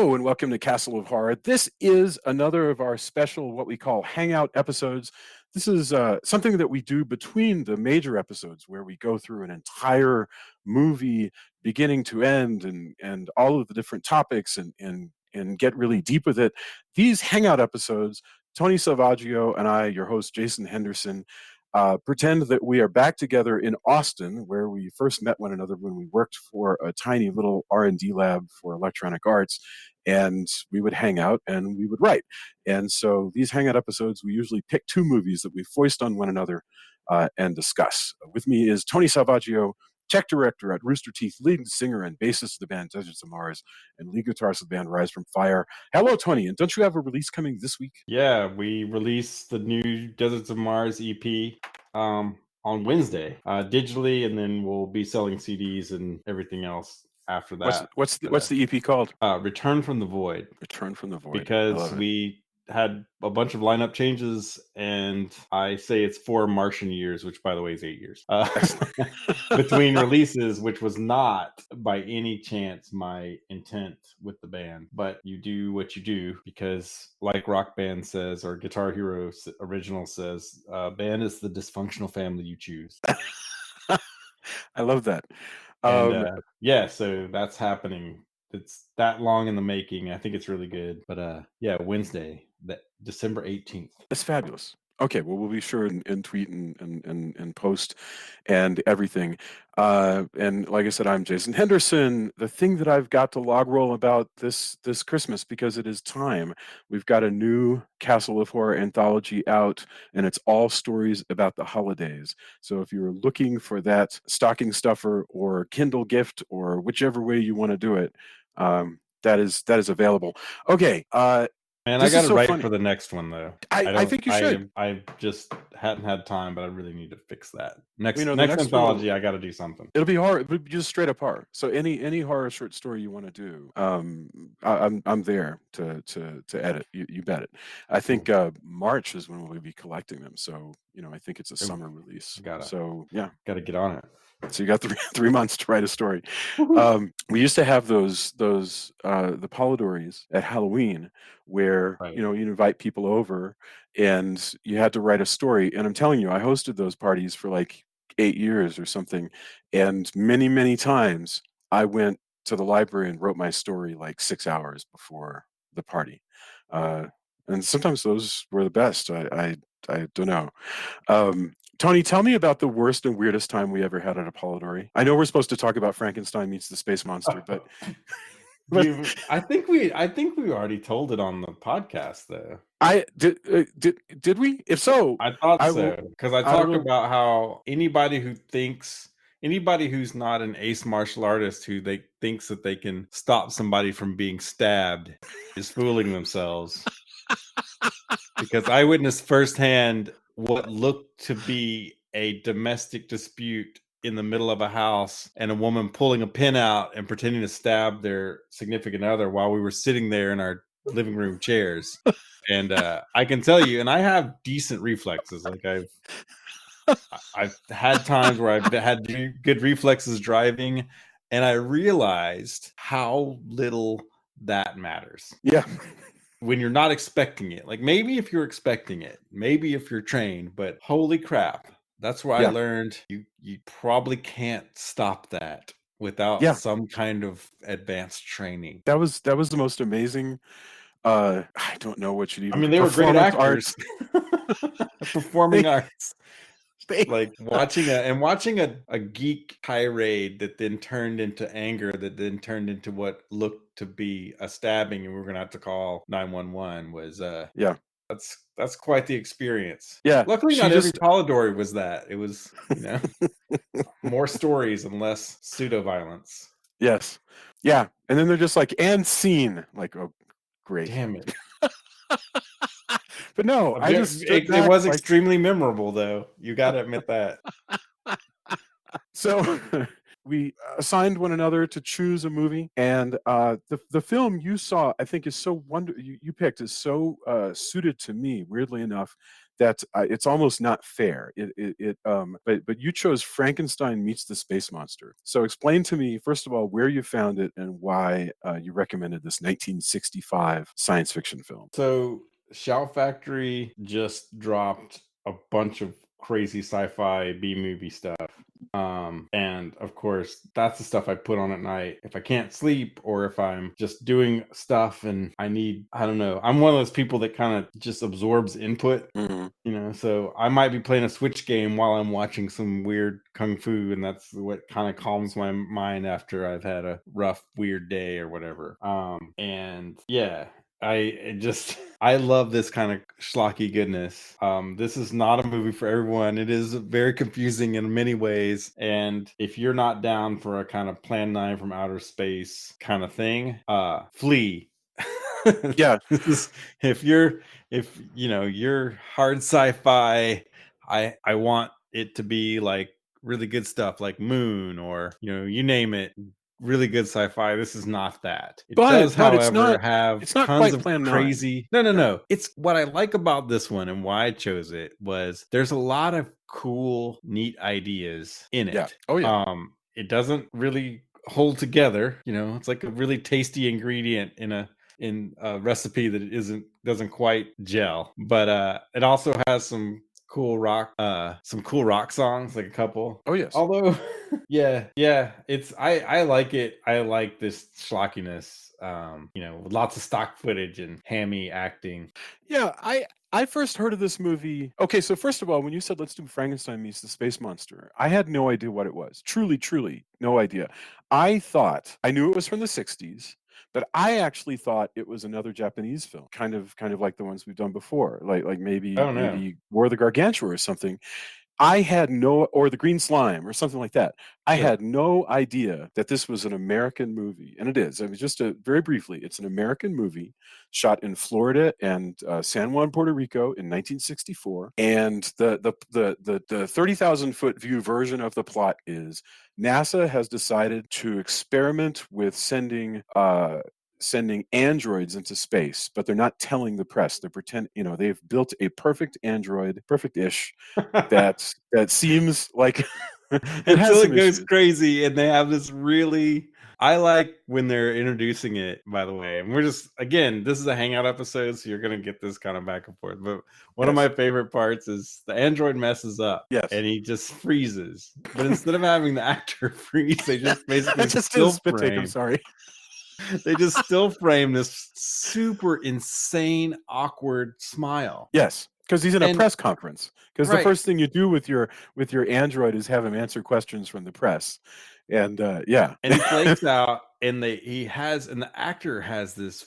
Hello and welcome to Castle of Horror. This is another of our special, what we call Hangout episodes. This is something that we do between the major episodes where we go through an entire movie beginning to end and all of the different topics and get really deep with it. These Hangout episodes, Tony Salvaggio and I, your host, Jason Henderson, pretend that we are back together in Austin, where we first met one another when we worked for a tiny little R&D lab for electronic arts, and we would hang out and we would write. And so these Hangout episodes, we usually pick two movies that we foist on one another and discuss. With me is Tony Salvaggio, tech director at Rooster Teeth, lead singer and bassist of the band Deserts of Mars, and lead guitarist of the band Rise from Fire. Hello, Tony, and don't you have a release coming this week? Yeah, we released the new Deserts of Mars EP on Wednesday digitally, and then we'll be selling CDs and everything else after that. What's the EP called? Return from the Void. Return from the Void. Because we had a bunch of lineup changes, and I say it's 4 Martian years, which by the way is 8 years between releases, which was not by any chance my intent with the band. But you do what you do because, like Rock Band says, or Guitar Hero original says, band is the dysfunctional family you choose. I love that. And yeah, so that's happening. It's that long in the making. I think it's really good. But yeah, Wednesday, December 18th. That's fabulous. Okay, well, we'll be sure and tweet and post and everything. And like I said, I'm Jason Henderson. The thing that I've got to log roll about this Christmas, because it is time, we've got a new Castle of Horror anthology out, and it's all stories about the holidays. So if you're looking for that stocking stuffer or Kindle gift or whichever way you want to do it, that is available. Okay. Man, I got to write for the next one, though. I think you should. I just hadn't had time, but I really need to fix that. Next next anthology, I got to do something. It'll be horror. It'll be just straight up horror. So any horror short story you want to do, I'm there to edit. You bet it. I think March is when we'll be collecting them. So I think it's a summer release. So yeah, got to get on it. So you got 3 months to write a story. We used to have those the Polidori's at Halloween, where you invite people over and you had to write a story. And I'm telling you, I hosted those parties for like 8 years or something, and many times I went to the library and wrote my story like 6 hours before the party, and sometimes those were the best. I don't know. Tony, tell me about the worst and weirdest time we ever had at a Polidori. I know we're supposed to talk about Frankenstein meets the space monster, but I think we already told it on the podcast, though. Did we? If so, I thought so, because I talked about how anybody who's not an ace martial artist who thinks that they can stop somebody from being stabbed is fooling themselves. Because I witnessed firsthand what looked to be a domestic dispute in the middle of a house, and a woman pulling a pin out and pretending to stab their significant other while we were sitting there in our living room chairs. And I can tell you, and I have decent reflexes. Like I've had times where I've had good reflexes driving, and I realized how little that matters. Yeah. When you're not expecting it. Like maybe if you're expecting it, maybe if you're trained, but holy crap. That's where I learned you probably can't stop that without some kind of advanced training. That was the most amazing. I don't know what you'd even. I mean, they were great actors. Performing arts. Like watching a geek tirade that then turned into anger, that then turned into what looked to be a stabbing, and we were gonna have to call 911. Was that's quite the experience. Yeah. Luckily, not every Polidori was that. It was more stories and less pseudo violence. Yes. Yeah. And then they're just like, and scene. Like, oh, great. Damn it. But no, it was extremely memorable, though. You got to admit that. So we assigned one another to choose a movie, and the film you saw, I think, is so you picked is so suited to me, weirdly enough, that it's almost not fair. But you chose Frankenstein Meets the Space Monster. So explain to me, first of all, where you found it and why you recommended this 1965 science fiction film. So Shout Factory just dropped a bunch of crazy sci-fi B movie stuff. And of course, that's the stuff I put on at night if I can't sleep or if I'm just doing stuff and I don't know. I'm one of those people that kind of just absorbs input, so I might be playing a Switch game while I'm watching some weird kung fu, and that's what kind of calms my mind after I've had a rough, weird day or whatever. And yeah, I love this kind of schlocky goodness. This is not a movie for everyone. It is very confusing in many ways. And if you're not down for a kind of Plan 9 from outer space kind of thing, flee. Yeah. If you're hard sci-fi, I want it to be like really good stuff like Moon or you name it. Really good sci-fi. This is not that. It does, however, have it's not tons quite of Plan 9. crazy. No. It's what I like about this one and why I chose it was there's a lot of cool, neat ideas in it. Yeah. Oh yeah. It doesn't really hold together. It's like a really tasty ingredient in a recipe that doesn't quite gel. But it also has some cool rock songs, like a couple. Oh yes. Although yeah, it's I like it. I like this schlockiness, with lots of stock footage and hammy acting. Yeah, I first heard of this movie. Okay, so first of all, when you said let's do Frankenstein Meets the Space Monster, I had no idea what it was. Truly, no idea. I knew it was from the 60s, but I actually thought it was another Japanese film, kind of like the ones we've done before, like maybe War of the Gargantua or something. Or the Green Slime or something like that. I had no idea that this was an American movie, and it is. I mean, very briefly, it's an American movie shot in Florida and San Juan, Puerto Rico in 1964. And the 30,000-foot view version of the plot is NASA has decided to experiment with sending androids into space, but they're not telling the press. They've built a perfect android, perfect-ish, that seems like it until has it goes issues. Crazy, and they have this really. I like when they're introducing it, by the way. And this is a Hangout episode, so you're going to get this kind of back and forth. But one of my favorite parts is the android messes up. Yes. And he just freezes. But instead of having the actor freeze, they just basically spit take. I'm sorry. They just still frame this super insane, awkward smile. Yes. Because he's in a press conference. Because the first thing you do with your android is have him answer questions from the press, and and he flakes out, and the actor has this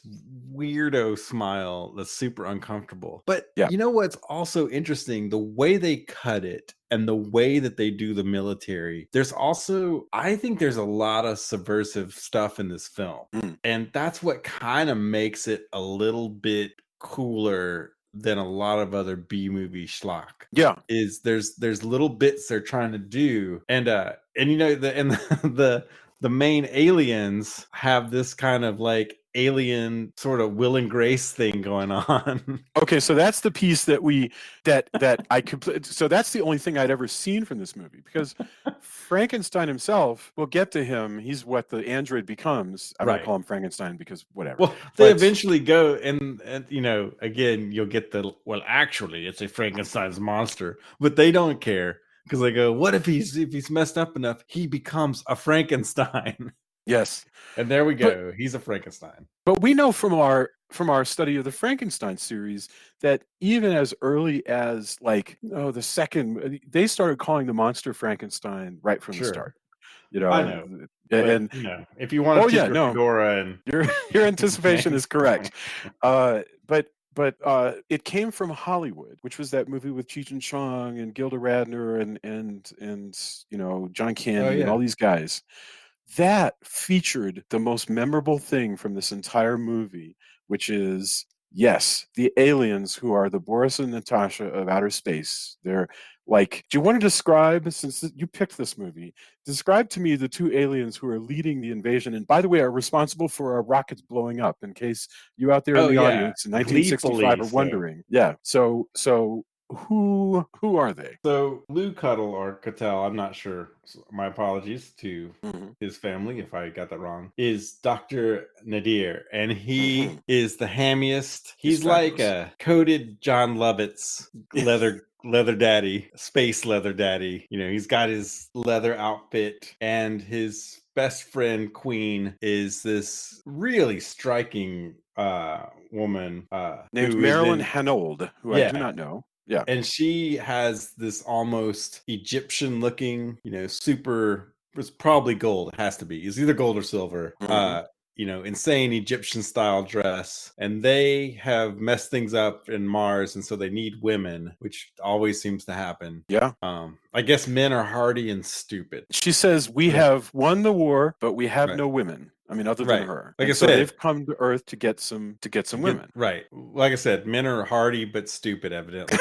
weirdo smile that's super uncomfortable. But you know what's also interesting? The way they cut it and the way that they do the military. I think there's a lot of subversive stuff in this film, and that's what kind of makes it a little bit cooler than a lot of other B movie schlock. Yeah, is there's little bits they're trying to do, and the main aliens have this kind of like alien sort of Will and Grace thing going on. Okay, so that's the piece that I completely. So that's the only thing I'd ever seen from this movie, because Frankenstein himself, we'll get to him. He's what the android becomes. I'm gonna call him Frankenstein because whatever. Well, they eventually go and again you'll get actually it's a Frankenstein's monster, but they don't care because they go, what if he's messed up enough, he becomes a Frankenstein. Yes. And there we go. He's a Frankenstein. But we know from our study of the Frankenstein series that even as early as the second, they started calling the monster Frankenstein right from the start. I know. And if you want to fedora and your anticipation is correct. But it came from Hollywood, which was that movie with Cheech and Chong and Gilda Radner and John Candy and all these guys. That featured the most memorable thing from this entire movie, which is, yes, the aliens who are the Boris and Natasha of outer space. They're like, do you want to describe, since you picked this movie, describe to me the two aliens who are leading the invasion, and by the way, are responsible for our rockets blowing up, in case you out there in the audience in 1965 are wondering. Yeah. So who are they? So Lou Cuddle or Cattell, I'm not sure. My apologies to Hmm. his family if I got that wrong. Is Dr. Nadir, and Hmm. he is the hammiest. He's He's like fabulous. a coated John Lovitz leather daddy, space leather daddy. You know, he's got his leather outfit, and his best friend Queen is this really striking woman Named who is Marilyn in Hanold, who I do yeah, not know. Yeah. and she has this almost Egyptian looking, you know, super, it's probably gold. It has to be. It's either gold or silver. Hmm. You know, insane Egyptian style dress. And they have messed things up in Mars, and so they need women, which always seems to happen. Yeah. I guess men are hardy and stupid. She says, we Yeah. have won the war, but we have Right. no women. I mean, other than Right. her. Like I And so said, they've come to Earth to get some women. right. Like I said, men are hardy but stupid, evidently.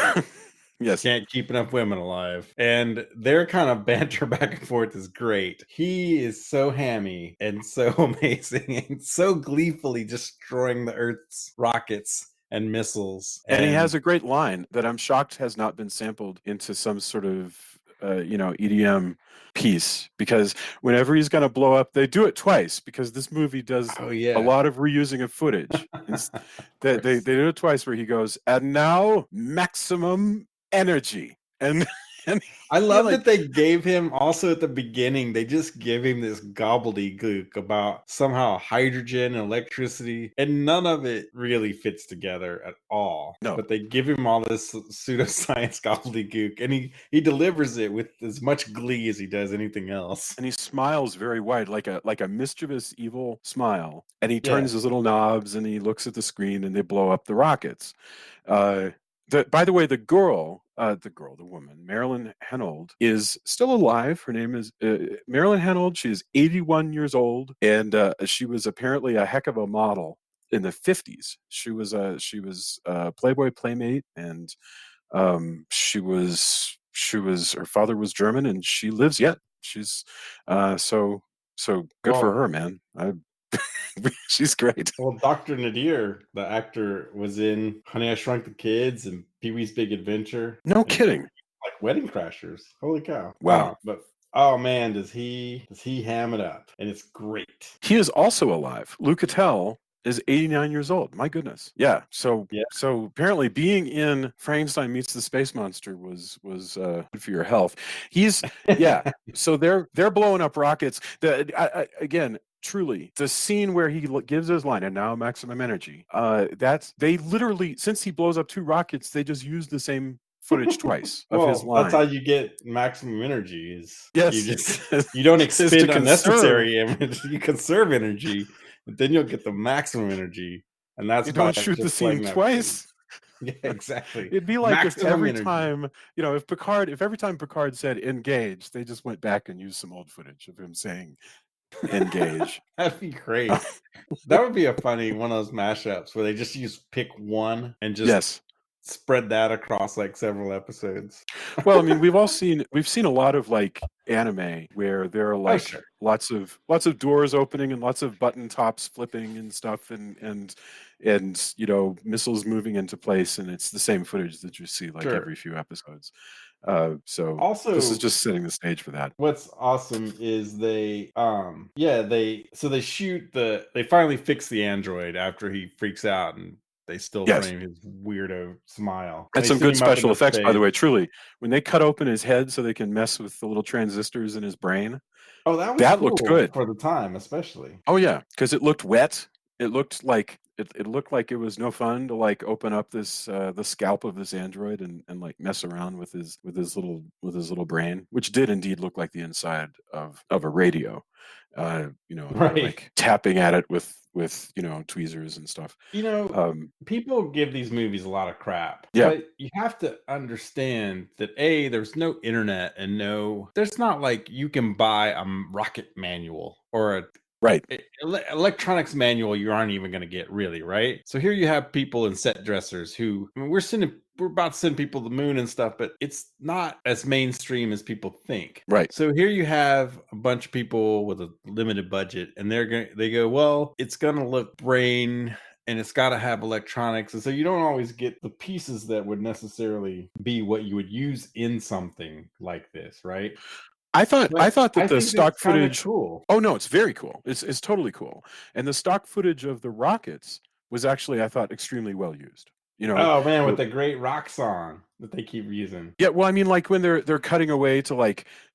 Yes. Can't keep enough women alive. And their kind of banter back and forth is great. He is so hammy and so amazing and so gleefully destroying the Earth's rockets and missiles. And he And has a great line that I'm shocked has not been sampled into some sort of, EDM piece, because whenever he's going to blow up, they do it twice, because this movie does oh a yeah. lot of reusing of footage. They Of course. do it twice where he goes, and now maximum energy. And, and I he love like, that they gave him also at the beginning, they just give him this gobbledygook about somehow hydrogen and electricity, and none of it really fits together at all. no. But they give him all this pseudoscience gobbledygook, and he delivers it with as much glee as he does anything else. And he smiles very wide, like a mischievous, evil smile. And he Yeah. turns his little knobs and he looks at the screen and they blow up the rockets. By the way, the woman, Marilyn Hanold, is still alive. Her name is Marilyn Hanold. She is 81 years old, and she was apparently a heck of a model in the 50s. She was a Playboy playmate, and her father was German, and she lives yet. She's so good for Well, her, man. She's great. well, Dr. Nadir, the actor, was in Honey, I Shrunk the Kids and Pee Wee's Big Adventure. No And kidding. like Wedding Crashers. Holy cow. Wow. But oh man, does he ham it up. And it's great. He is also alive. Lou Cattell is 89 years old. My goodness. Yeah. So Yeah. so apparently being in Frankenstein Meets the Space Monster was good for your health. Yeah. So they're blowing up rockets. Again, truly, the scene where he gives his line, and now maximum energy. They literally, since he blows up 2 rockets, they just use the same footage twice of his Well, that's how line. you get maximum energy is Yes. you don't Is to expend conserve. unnecessary energy, you conserve energy, but then you'll get the maximum energy. And that's You by don't shoot the just playing scene that twice. Yeah, exactly. It'd be like if Maximum every energy. time, if every time Picard said engage, they just went back and used some old footage of him saying engage. That'd be great. That would be a funny one of those mashups where they just pick one and just Yes. spread that across like several episodes. Well, I mean, we've seen a lot of like anime where there are like sure. lots of doors opening and lots of button tops flipping and stuff, and missiles moving into place, and it's the same footage that you see like Sure. every few episodes. So Also, this is just setting the stage for that. what's awesome is they finally fix the android after he freaks out, and they still Yes. frame his weirdo smile. And They some send good him up special into effects, by the space. way, truly. When they cut open his head so they can mess with the little transistors in his brain, Oh, that was that cool looked good. for the time, especially. Oh yeah, because it looked wet. It looked like it was no fun to like open up this the scalp of this android and like mess around with his little brain, which did indeed look like the inside of a radio. And they're Right. like tapping at it with tweezers and stuff. People give these movies a lot of crap. Yeah. But you have to understand that there's no internet and there's not like you can buy a rocket manual or a Right. electronics manual you aren't even going to get, really, right? So here you have people and set dressers who, I mean, we're about to send people to the moon and stuff, but it's not as mainstream as people think. Right. So here you have a bunch of people with a limited budget, and they go, well, it's going to look brain and it's got to have electronics, and so you don't always get the pieces that would necessarily be what you would use in something like this, right? I But thought that I the think it's stock kind of footage. cool. Oh no, it's very cool. It's totally cool. And the stock footage of the rockets was actually, I thought, extremely well used. You know, Oh man, with the, the great rock song that they keep using. yeah, well, I mean, like when they're cutting away to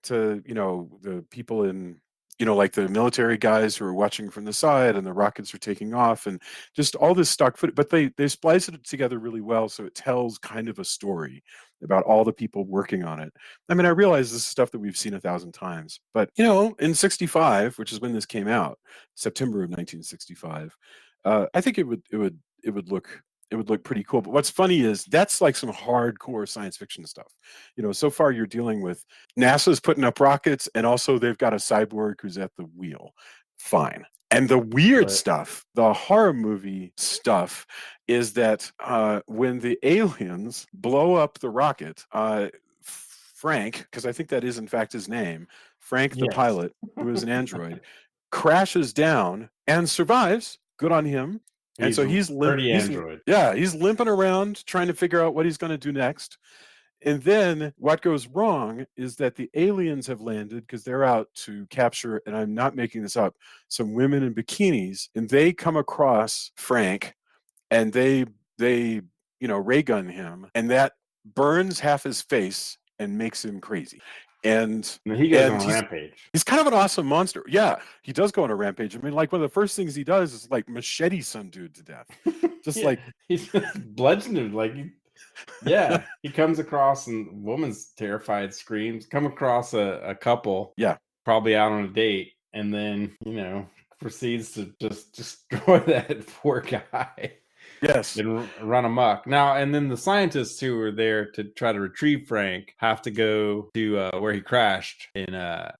the people in, like the military guys who are watching from the side, and the rockets are taking off, and just all this stock footage. But they splice it together really well, so it tells kind of a story about all the people working on it. I mean, I realize this is stuff that we've seen 1,000 times, but in '65, which is when this came out, September of 1965, I think it would look pretty cool. But what's funny is that's like some hardcore science fiction stuff. So far you're dealing with NASA's putting up rockets, and also they've got a cyborg who's at the wheel. Fine. And the weird Right. stuff, the horror movie stuff, is that when the aliens blow up the rocket, Frank, because I think that is in fact his name, Frank the Yes. pilot, who is an android, crashes down and survives. Good on him. And He's so he's limp. pretty android. Yeah, he's limping around trying to figure out what he's going to do next. And then what goes wrong is that the aliens have landed because they're out to capture, and I'm not making this up, some women in bikinis, and they come across Frank, and they ray gun him, and that burns half his face and makes him crazy. And And he goes and on a he's rampage. he's kind of an awesome monster. Yeah, he does go on a rampage. I mean, like one of the first things he does is like machete some dude to death. Just Yeah, like, he's bludgeoned him yeah, he comes across and woman's terrified, screams. Come across a couple, yeah, probably out on a date, and then proceeds to just destroy that poor guy yes, and run amok. Now, and then the scientists who were there to try to retrieve Frank have to go to where he crashed in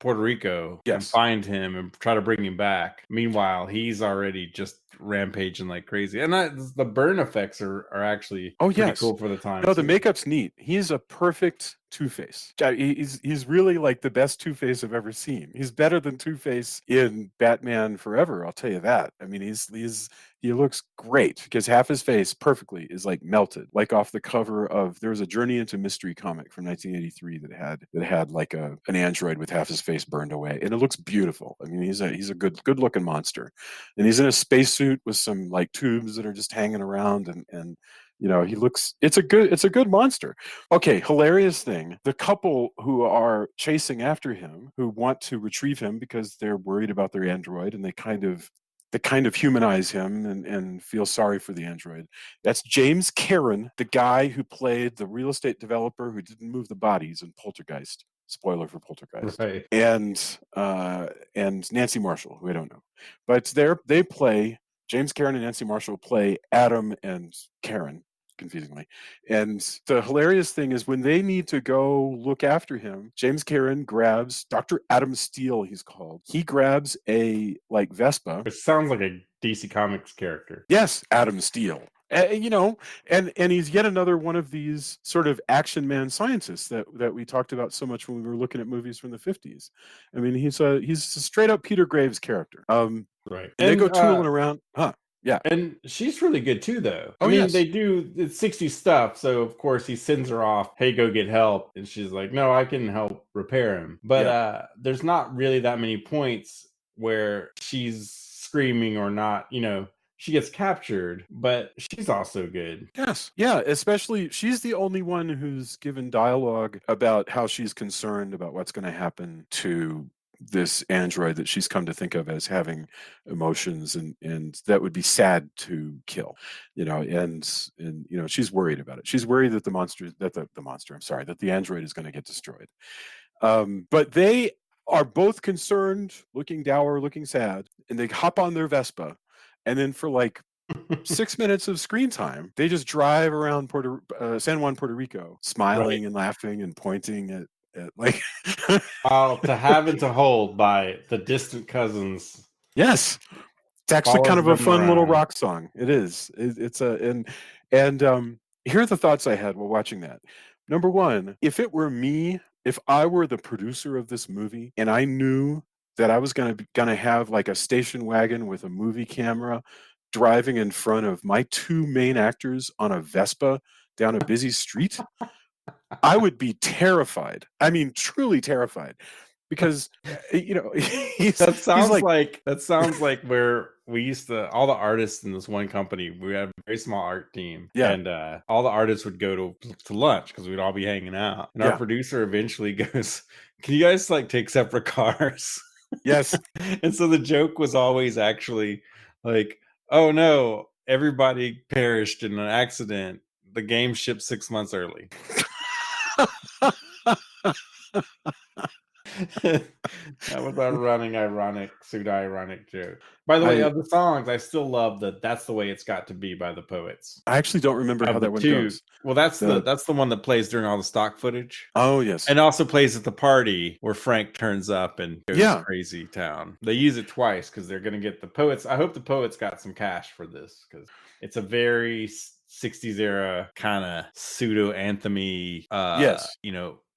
Puerto Rico and yes. find him and try to bring him back. Meanwhile, he's already just rampaging like crazy. And the burn effects are actually Oh pretty yes. cool for the time No, the too. makeup's neat. He's a perfect Two-Face. Yeah, he's really like the best Two-Face I've ever seen. He's better than Two-Face in Batman Forever, I'll tell you that. I mean, he looks great because half his face perfectly is like melted, like off the cover of, there was a Journey into Mystery comic from 1983 that had like an android with half his face burned away, and it looks beautiful. I mean, he's a good looking monster, and he's in a spacesuit with some like tubes that are just hanging around, and he looks, it's a good monster. Okay, hilarious thing. The couple who are chasing after him, who want to retrieve him because they're worried about their android, and they kind of humanize him and feel sorry for the android. That's James Karen, the guy who played the real estate developer who didn't move the bodies in Poltergeist. Spoiler for Poltergeist. Right. And Nancy Marshall, who I don't know, but they play, James Karen and Nancy Marshall play Adam and Karen, confusingly. And the hilarious thing is when they need to go look after him, James Karen grabs Dr. Adam Steele, he's called. He grabs a like Vespa. It sounds like a DC Comics character. Yes, Adam Steele. And he's yet another one of these sort of action man scientists that we talked about so much when we were looking at movies from the 50s. I mean, he's a straight up Peter Graves character. Right. And they go tooling around. Huh. Yeah. And she's really good too, though. I Oh mean, yes. they do it's 60 stuff, so of course he sends her off, hey, go get help. And she's like, no, I can help repair him. But Yeah. there's not really that many points where she's screaming or not, she gets captured, but she's also good. Yes. Yeah. Especially, she's the only one who's given dialogue about how she's concerned about what's going to happen to this android that she's come to think of as having emotions, and that would be sad to kill, and she's worried about it. She's worried that the android is going to get destroyed. But they are both concerned, looking dour, looking sad, and they hop on their Vespa, and then for like 6 minutes of screen time, they just drive around San Juan, Puerto Rico, Right. smiling and laughing and pointing at like. While to have and to hold by the distant cousins Yes, it's actually kind follows of a them fun little around. rock song. It is. It's a and here are the thoughts I had while watching that. Number one, if it were me, if I were the producer of this movie and I knew that I was gonna have like a station wagon with a movie camera driving in front of my two main actors on a Vespa down a busy street, I would be terrified. I mean, truly terrified, because he's like, That sounds like where we used to, all the artists in this one company, we had a very small art team, yeah, and all the artists would go to lunch because we'd all be hanging out. And our yeah, producer eventually goes, "Can you guys like take separate cars?" yes. And so the joke was always actually like, "Oh no, everybody perished in an accident. The game shipped 6 months early." That was our running ironic, pseudo-ironic joke. By the way, I of the songs, I still love "That's the Way It's Got to Be" by the Poets. I actually don't remember how Of the that one two, goes. well, The that's the one that plays during all the stock footage, Oh yes, and also plays at the party where Frank turns up and goes yeah, crazy town. They use it twice because they're gonna get the Poets. I hope the Poets got some cash for this because it's a very 60s era kind of pseudo anthemy, yes.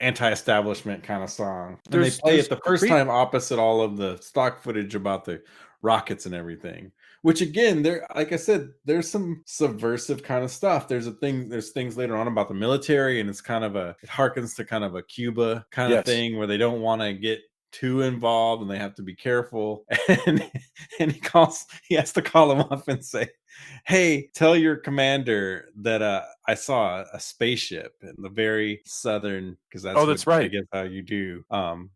anti-establishment kind of song. And they play it There's the a first great time opposite all of the stock footage about the rockets and everything. Which again, there, like I said, there's some subversive kind of stuff. There's things later on about the military, and it harkens to kind of a Cuba kind of yes. thing where they don't want to get too involved and they have to be careful. And he has to call him up and say, "Hey, tell your commander that I saw a spaceship in the very southern," because Oh, that's what that's I right. guess how you do.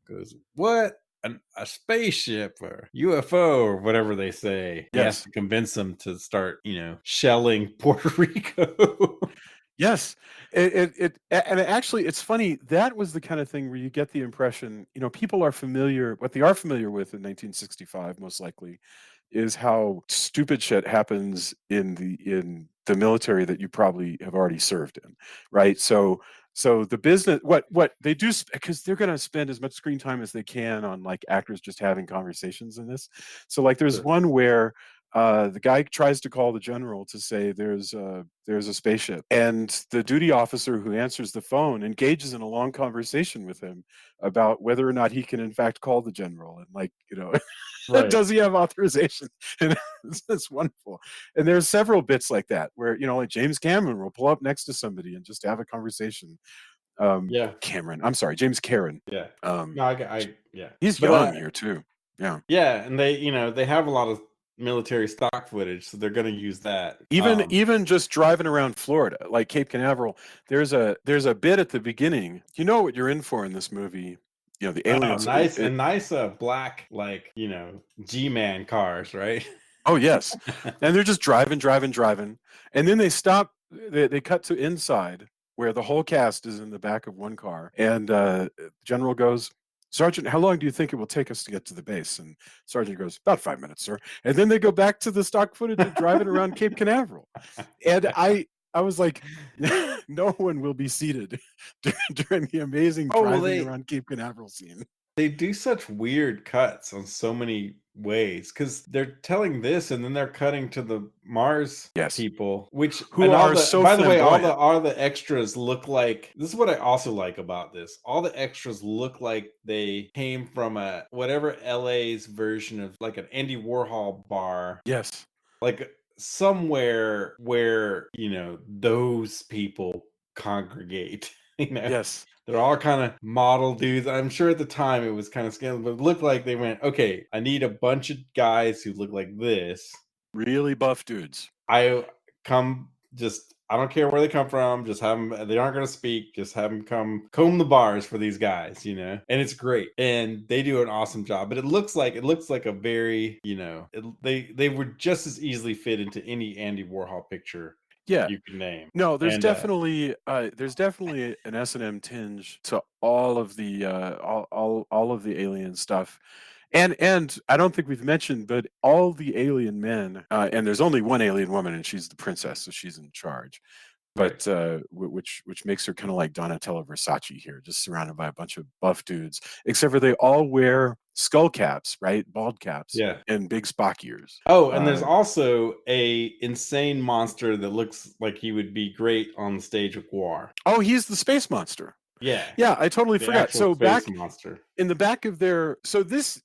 Goes, "What? A spaceship or UFO or whatever they say." He has Yes. to convince them to start, shelling Puerto Rico. Yes. And actually, it's funny. That was the kind of thing where you get the impression, people are familiar. What they are familiar with in 1965, most likely, is how stupid shit happens in the military that you probably have already served in, right? So the business, what they do, because they're going to spend as much screen time as they can on like actors just having conversations in this. So like, there's Sure. one where the guy tries to call the general to say there's a spaceship, and the duty officer who answers the phone engages in a long conversation with him about whether or not he can in fact call the general, and like, Right. does he have authorization? And it's wonderful. And there's several bits like that where, like James Cameron will pull up next to somebody and just have a conversation. Yeah. Cameron, I'm sorry, James Cameron. Yeah. Um, No, yeah. he's But young here too. Yeah. yeah, and they have a lot of military stock footage, so they're going to use that. Even just driving around Florida, like Cape Canaveral, there's a bit at the beginning. You know what you're in for in this movie. The Oh, aliens. nice and nice black, like, G-Man cars, right? Oh yes, and they're just driving, driving, driving, and then they stop. They cut to inside where the whole cast is in the back of one car, and General goes, "Sergeant, how long do you think it will take us to get to the base?" And Sergeant goes, "About 5 minutes, sir." And then they go back to the stock footage of driving around Cape Canaveral, and I was like, "No one will be seated during the amazing Oh, well, driving around Cape Canaveral scene." they do such weird cuts on so many ways because they're telling this and then they're cutting to the Mars Yes, people, which, who and all are the, so by the way, flamboyant. all the extras look like, this is what I also like about this. All the extras look like they came from a whatever LA's version of like an Andy Warhol bar, Yes, like somewhere where, those people congregate. yes, They're all kind of model dudes. I'm sure at the time it was kind of scandalous, but it looked like they went, okay, I need a bunch of guys who look like this. really buff dudes. I come just, I don't care where they come from. Just have them, they aren't going to speak. Just have them come comb the bars for these guys, and it's great. And they do an awesome job, but it looks like a very, they would just as easily fit into any Andy Warhol picture Yeah. you could name. No, there's And definitely an S&M tinge to all of the all of the alien stuff. And I don't think we've mentioned, but all the alien men, and there's only one alien woman, and she's the princess, so she's in charge. right. But which makes her kind of like Donatella Versace here, just surrounded by a bunch of buff dudes, except for they all wear skull caps, right? Bald caps Yeah. and big Spock ears. Oh, and there's also a insane monster that looks like he would be great on the stage with Guar. Oh, he's the space monster. Yeah. Yeah, I totally The forgot. actual So space back monster. in the back of their, so this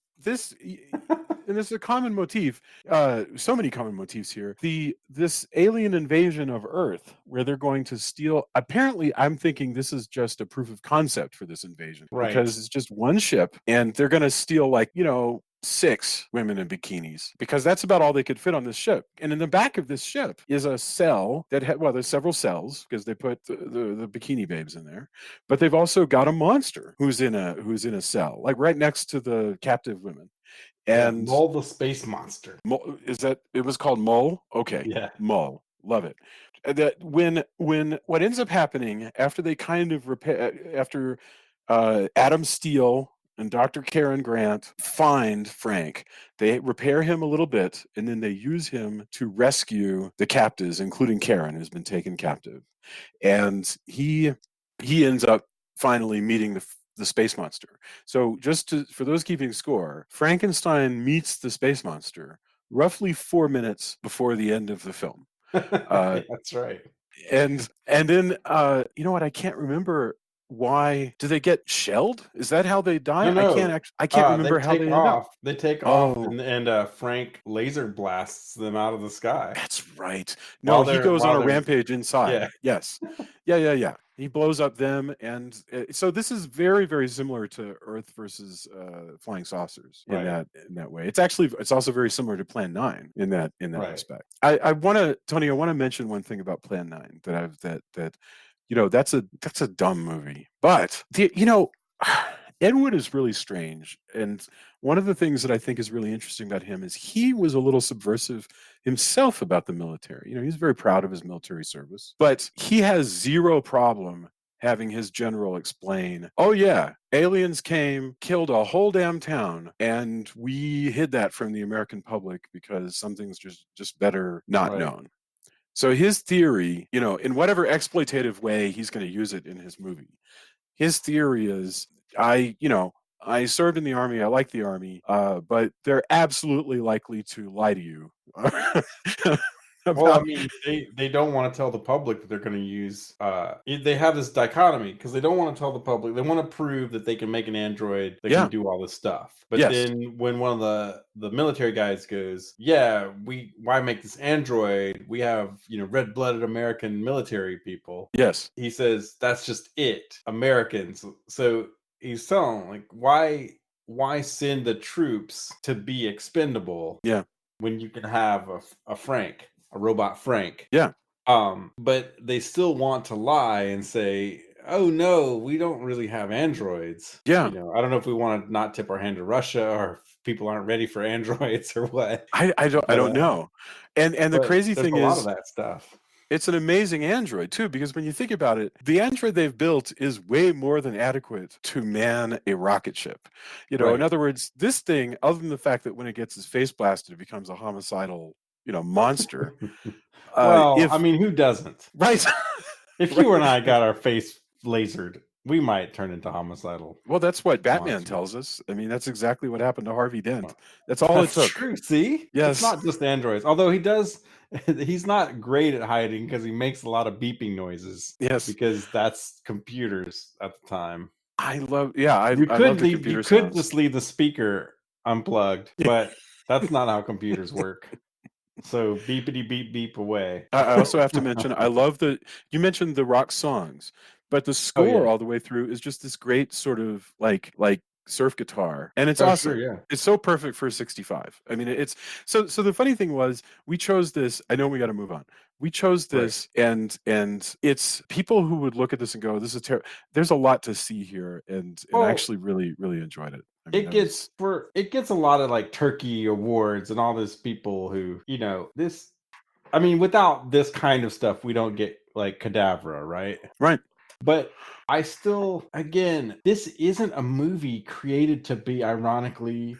and this is a common motif. So many common motifs here. This alien invasion of Earth, where they're going to steal. Apparently, I'm thinking this is just a proof of concept for this invasion, Right. because it's just one ship, and they're going to steal, like, 6 women in bikinis, because that's about all they could fit on this ship. And in the back of this ship is a cell that had, well, there's several cells because they put the bikini babes in there, but they've also got a monster who's in a cell, like right next to the captive women. And Mole the space monster. is that, it was called Mole? Okay. Yeah. Mole. Love it. That when what ends up happening after they kind of after Adam Steele and Dr. Karen Grant find Frank, they repair him a little bit, and then they use him to rescue the captives, including Karen, who's been taken captive. And he ends up finally meeting the space monster. So for those keeping score, Frankenstein meets the space monster roughly 4 minutes before the end of the film. That's right. And then you know what? I can't remember why. Do they get shelled? Is that how they die? No. I can't remember how they end up. They take off, and Frank laser blasts them out of the sky. That's right. No, he goes on a rampage inside. Yeah. Yes. Yeah. He blows up them, and so this is very, very similar to Earth versus Flying Saucers in that way. It's also very similar to Plan 9 in that respect. I want to mention one thing about Plan 9 that that's a dumb movie, but Ed Wood is really strange, and one of the things that I think is really interesting about him is he was a little subversive himself about the military. He's very proud of his military service, but he has zero problem having his general explain, oh yeah, aliens came, killed a whole damn town, and we hid that from the American public because something's just better not known. So his theory, in whatever exploitative way he's going to use it in his movie, his theory is, I served in the Army. I like the Army, but they're absolutely likely to lie to you. Well, I mean, they don't want to tell the public that they're going to use. They have this dichotomy because they don't want to tell the public. They want to prove that they can make an android that can do all this stuff. But then when one of the military guys goes, "Yeah, why make this android? We have red-blooded American military people." Yes, he says that's just it, Americans. So he's telling, like, why send the troops to be expendable? Yeah, when you can have a robot Frank. Yeah. But they still want to lie and say, oh no, we don't really have androids. Yeah. I don't know if we want to not tip our hand to Russia, or if people aren't ready for androids or what. I don't know. And the crazy thing is, a lot of that stuff. It's an amazing android too, because when you think about it, the android they've built is way more than adequate to man a rocket ship. In other words, this thing, other than the fact that when it gets its face blasted, it becomes a homicidal, monster. I mean, who doesn't? Right. If you and I got our face lasered, we might turn into homicidal. Well, that's what Batman tells us. I mean, that's exactly what happened to Harvey Dent. That's all it took. True. See? Yes. It's not just androids. Although he's not great at hiding because he makes a lot of beeping noises. Yes. Because that's computers at the time. You could just leave the speaker unplugged, but that's not how computers work. So beepity beep beep away. I also have to mention, I love you mentioned the rock songs, but the score all the way through is just this great sort of like surf guitar, and it's awesome. Sure, it's so perfect for 65. I mean, it's so the funny thing was, we chose this. I know we got to move on. We chose this, and it's people who would look at this and go, this is terrible. There's a lot to see here, and I actually really, really enjoyed it. I mean, it gets a lot of like Turkey awards and all these people who, this, I mean, without this kind of stuff, we don't get like Cadavra, right? Right. But I still, again, this isn't a movie created to be ironically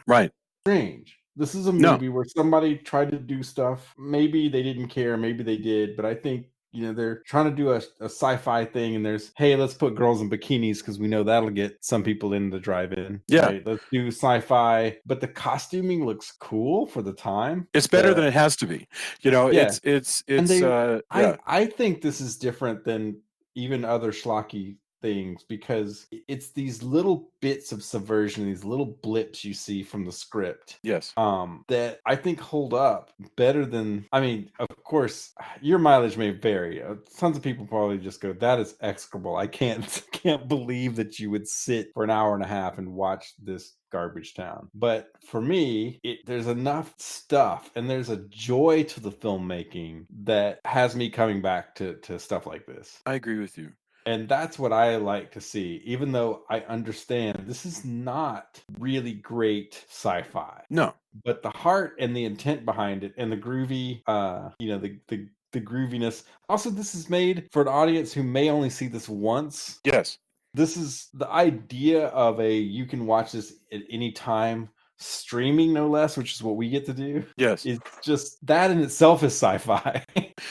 strange. This is a movie where somebody tried to do stuff. Maybe they didn't care, maybe they did, but I think they're trying to do a sci-fi thing, and there's, hey, let's put girls in bikinis because we know that'll get some people in the drive-in. Yeah. Right? Let's do sci-fi, but the costuming looks cool for the time. It's better than it has to be. It's I think this is different than even other schlocky things because it's these little bits of subversion, these little blips you see from the script. Yes. That I think hold up better than, I mean, of course, your mileage may vary. Tons of people probably just go, that is execrable. I can't believe that you would sit for an hour and a half and watch this garbage town. But for me, there's enough stuff and there's a joy to the filmmaking that has me coming back to stuff like this. I agree with you. And that's what I like to see, even though I understand this is not really great sci-fi. No. But the heart and the intent behind it and the groovy, the grooviness. Also, this is made for an audience who may only see this once. Yes. This is the idea of you can watch this at any time, streaming no less, which is what we get to do. Yes. It's just that in itself is sci-fi.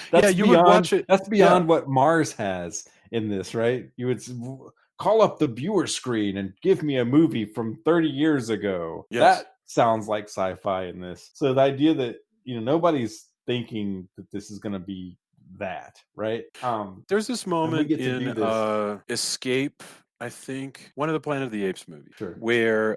That's you would watch it. That's beyond what Mars has in this, right? You would call up the viewer screen and give me a movie from 30 years ago. Yes. That sounds like sci-fi in this. So the idea that, nobody's thinking that this is going to be that, right? There's this moment in Escape, I think, one of the Planet of the Apes movies, sure, where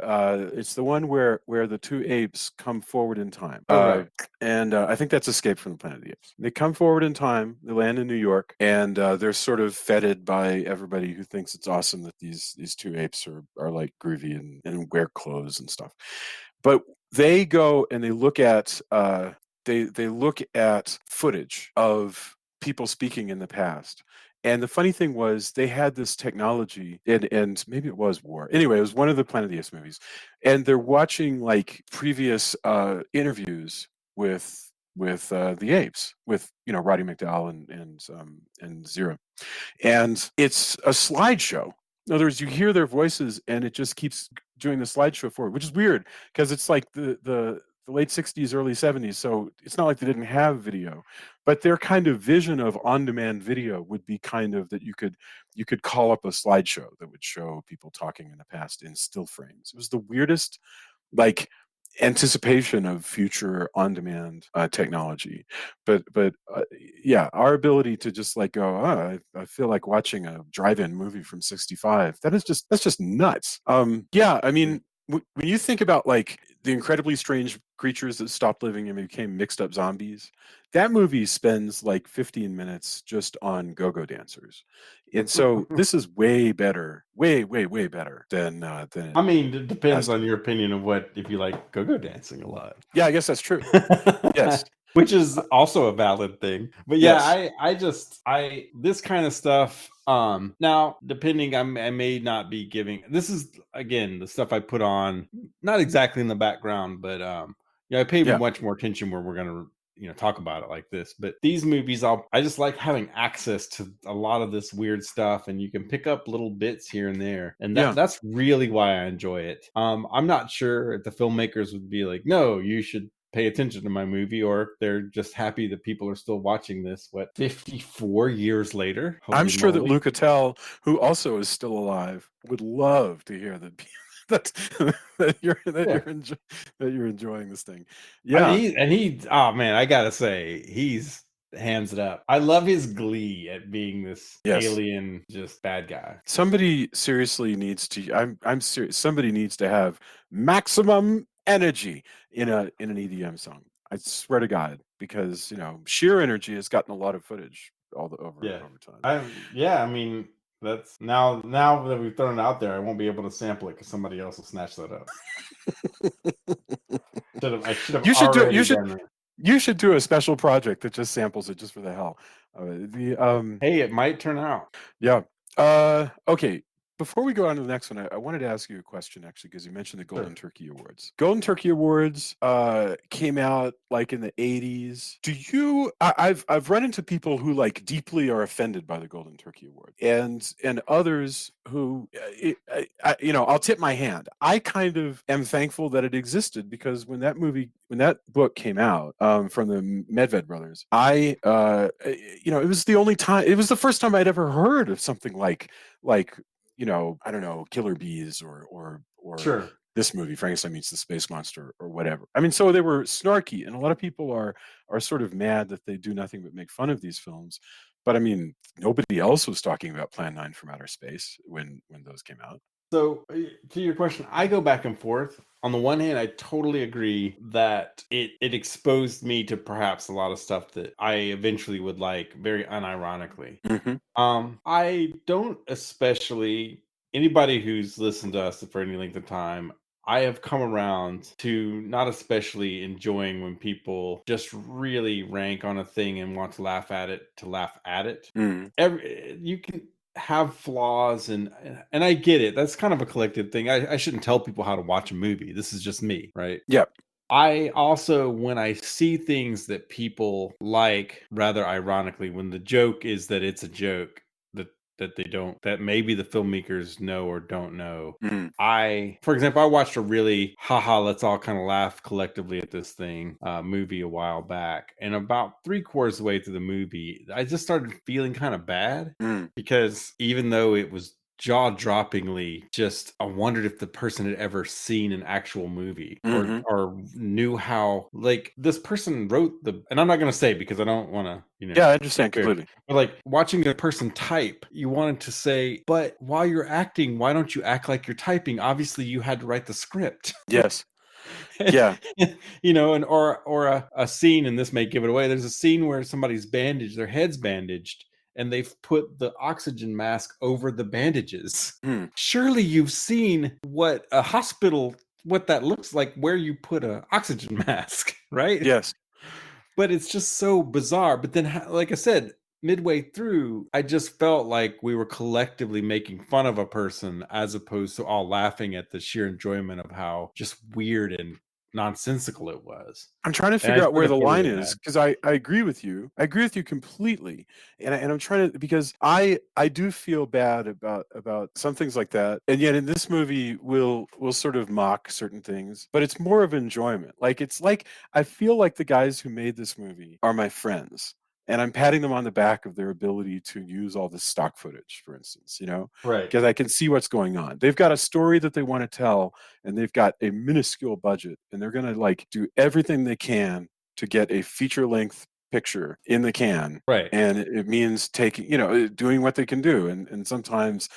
it's the one where the two apes come forward in time. Right. And I think that's Escape from the Planet of the Apes. They come forward in time, they land in New York, and they're sort of feted by everybody who thinks it's awesome that these two apes are like groovy and wear clothes and stuff. But they go and they look at they look at footage of people speaking in the past. And the funny thing was they had this technology and maybe it was War. Anyway, it was one of the Planet of the Apes movies. And they're watching like previous interviews with the apes, with Roddy McDowall and Zero. And it's a slideshow. In other words, you hear their voices and it just keeps doing the slideshow forward, which is weird because it's like the late 60s, early 70s. So it's not like they didn't have video, but their kind of vision of on-demand video would be kind of that you could call up a slideshow that would show people talking in the past in still frames. It was the weirdest, like, anticipation of future on-demand technology, but yeah, our ability to just like go, I feel like watching a drive-in movie from '65. That's just nuts. Yeah, I mean, when you think about like the incredibly strange creatures that stopped living and became mixed up zombies, that movie spends like 15 minutes just on go-go dancers. And so this is way better, way better than I mean, it depends on your opinion of if you like go-go dancing a lot. Yeah, I guess that's true. Yes. Which is also a valid thing. But yeah, yes. I this kind of stuff, now depending, I may not be giving, this is again the stuff I put on not exactly in the background, but I pay much more attention where we're gonna talk about it like this. But these movies, I just like having access to a lot of this weird stuff, and you can pick up little bits here and there, and that's really why I enjoy it. I'm not sure if the filmmakers would be like, no, you should pay attention to my movie, or they're just happy that people are still watching this 54 years later. Holy I'm sure moly. that Lucatel, who also is still alive, would love to hear that you're enjoying this thing. Yeah. Oh man, I gotta say, he's hands it up. I love his glee at being this alien, just bad guy. Somebody seriously needs to. I'm serious. Somebody needs to have maximum energy in an EDM song. I swear to God, because sheer energy has gotten a lot of footage over time. I mean, that's now that we've thrown it out there, I won't be able to sample it because somebody else will snatch that up. I should have. You should do a special project that just samples it just for the hell of it. Hey, it might turn out. Yeah. Okay. Before we go on to the next one, I wanted to ask you a question, actually, because you mentioned the Golden Turkey Awards. Golden Turkey Awards came out like in the 80s. I've run into people who like deeply are offended by the Golden Turkey Award, and others who, I'll tip my hand. I kind of am thankful that it existed, because when that book came out from the Medved brothers, it was the first time I'd ever heard of something like I don't know, Killer Bees or sure. this movie, Frankenstein Meets the Space Monster, or whatever. I mean, so they were snarky, and a lot of people are sort of mad that they do nothing but make fun of these films. But I mean, nobody else was talking about Plan 9 from Outer Space when those came out. So, to your question, I go back and forth. On the one hand, I totally agree that it exposed me to perhaps a lot of stuff that I eventually would like, very unironically. Mhm. I don't especially anybody who's listened to us for any length of time. I have come around to not especially enjoying when people just really rank on a thing and want to laugh at it to laugh at it. Mhm. You can have flaws, and I get it. That's kind of a collective thing. I shouldn't tell people how to watch a movie. This is just me, right? Yep. I also, when I see things that people like, rather ironically, when the joke is that it's a joke that they don't, that maybe the filmmakers know or don't know. Mhm. For example, I watched a really haha, let's all kind of laugh collectively at this thing movie a while back, and about 3/4 of the way through the movie, I just started feeling kind of bad Mhm. because even though it was jaw-droppingly, just I wondered if the person had ever seen an actual movie Mhm. or knew how, like, this person wrote and I'm not going to say because I don't want to, Yeah, I understand completely. but like watching a person type, you wanted to say, but while you're acting, why don't you act like you're typing? Obviously you had to write the script. Yes. Yeah. And or a scene, and this may give it away. There's a scene where somebody's bandaged, their head's bandaged, and they've put the oxygen mask over the bandages. Mhm. Surely you've seen what that looks like where you put a oxygen mask, right? Yes. But it's just so bizarre. But then, like I said, midway through, I just felt like we were collectively making fun of a person as opposed to all laughing at the sheer enjoyment of how just weird and nonsensical it was. I'm trying to And I figure out where started to the feel line really is bad. because I agree with you. I agree with you completely, and I'm trying to, because I do feel bad about some things like that, and yet in this movie we'll sort of mock certain things, but it's more of enjoyment. Like, it's like I feel like the guys who made this movie are my friends, and I'm patting them on the back of their ability to use all this stock footage, for instance, Right. because I can see what's going on. They've got a story that they want to tell, and they've got a minuscule budget, and they're going to like do everything they can to get a feature length picture in the can. Right. And it means taking, doing what they can do. And sometimes,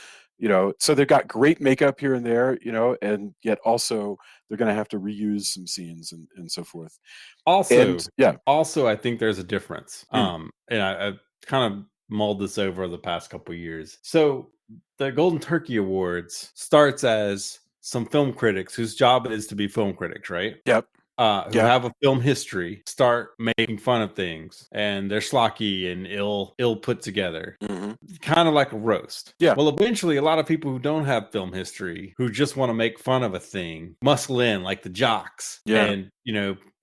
so they've got great makeup here and there, and yet also they're going to have to reuse some scenes and so forth. And Also, yeah. also, I think there's a difference. Mm. And I've kind of mulled this over the past couple years. So the Golden Turkey Awards starts as some film critics whose job it is to be film critics, right? Yep. Who Yeah. have a film history start making fun of things, and they're schlocky and ill put together, Hmm. kind of like a roast. Yeah. Well, eventually, a lot of people who don't have film history, who just want to make fun of a thing, muscle in like the jocks, Yeah. and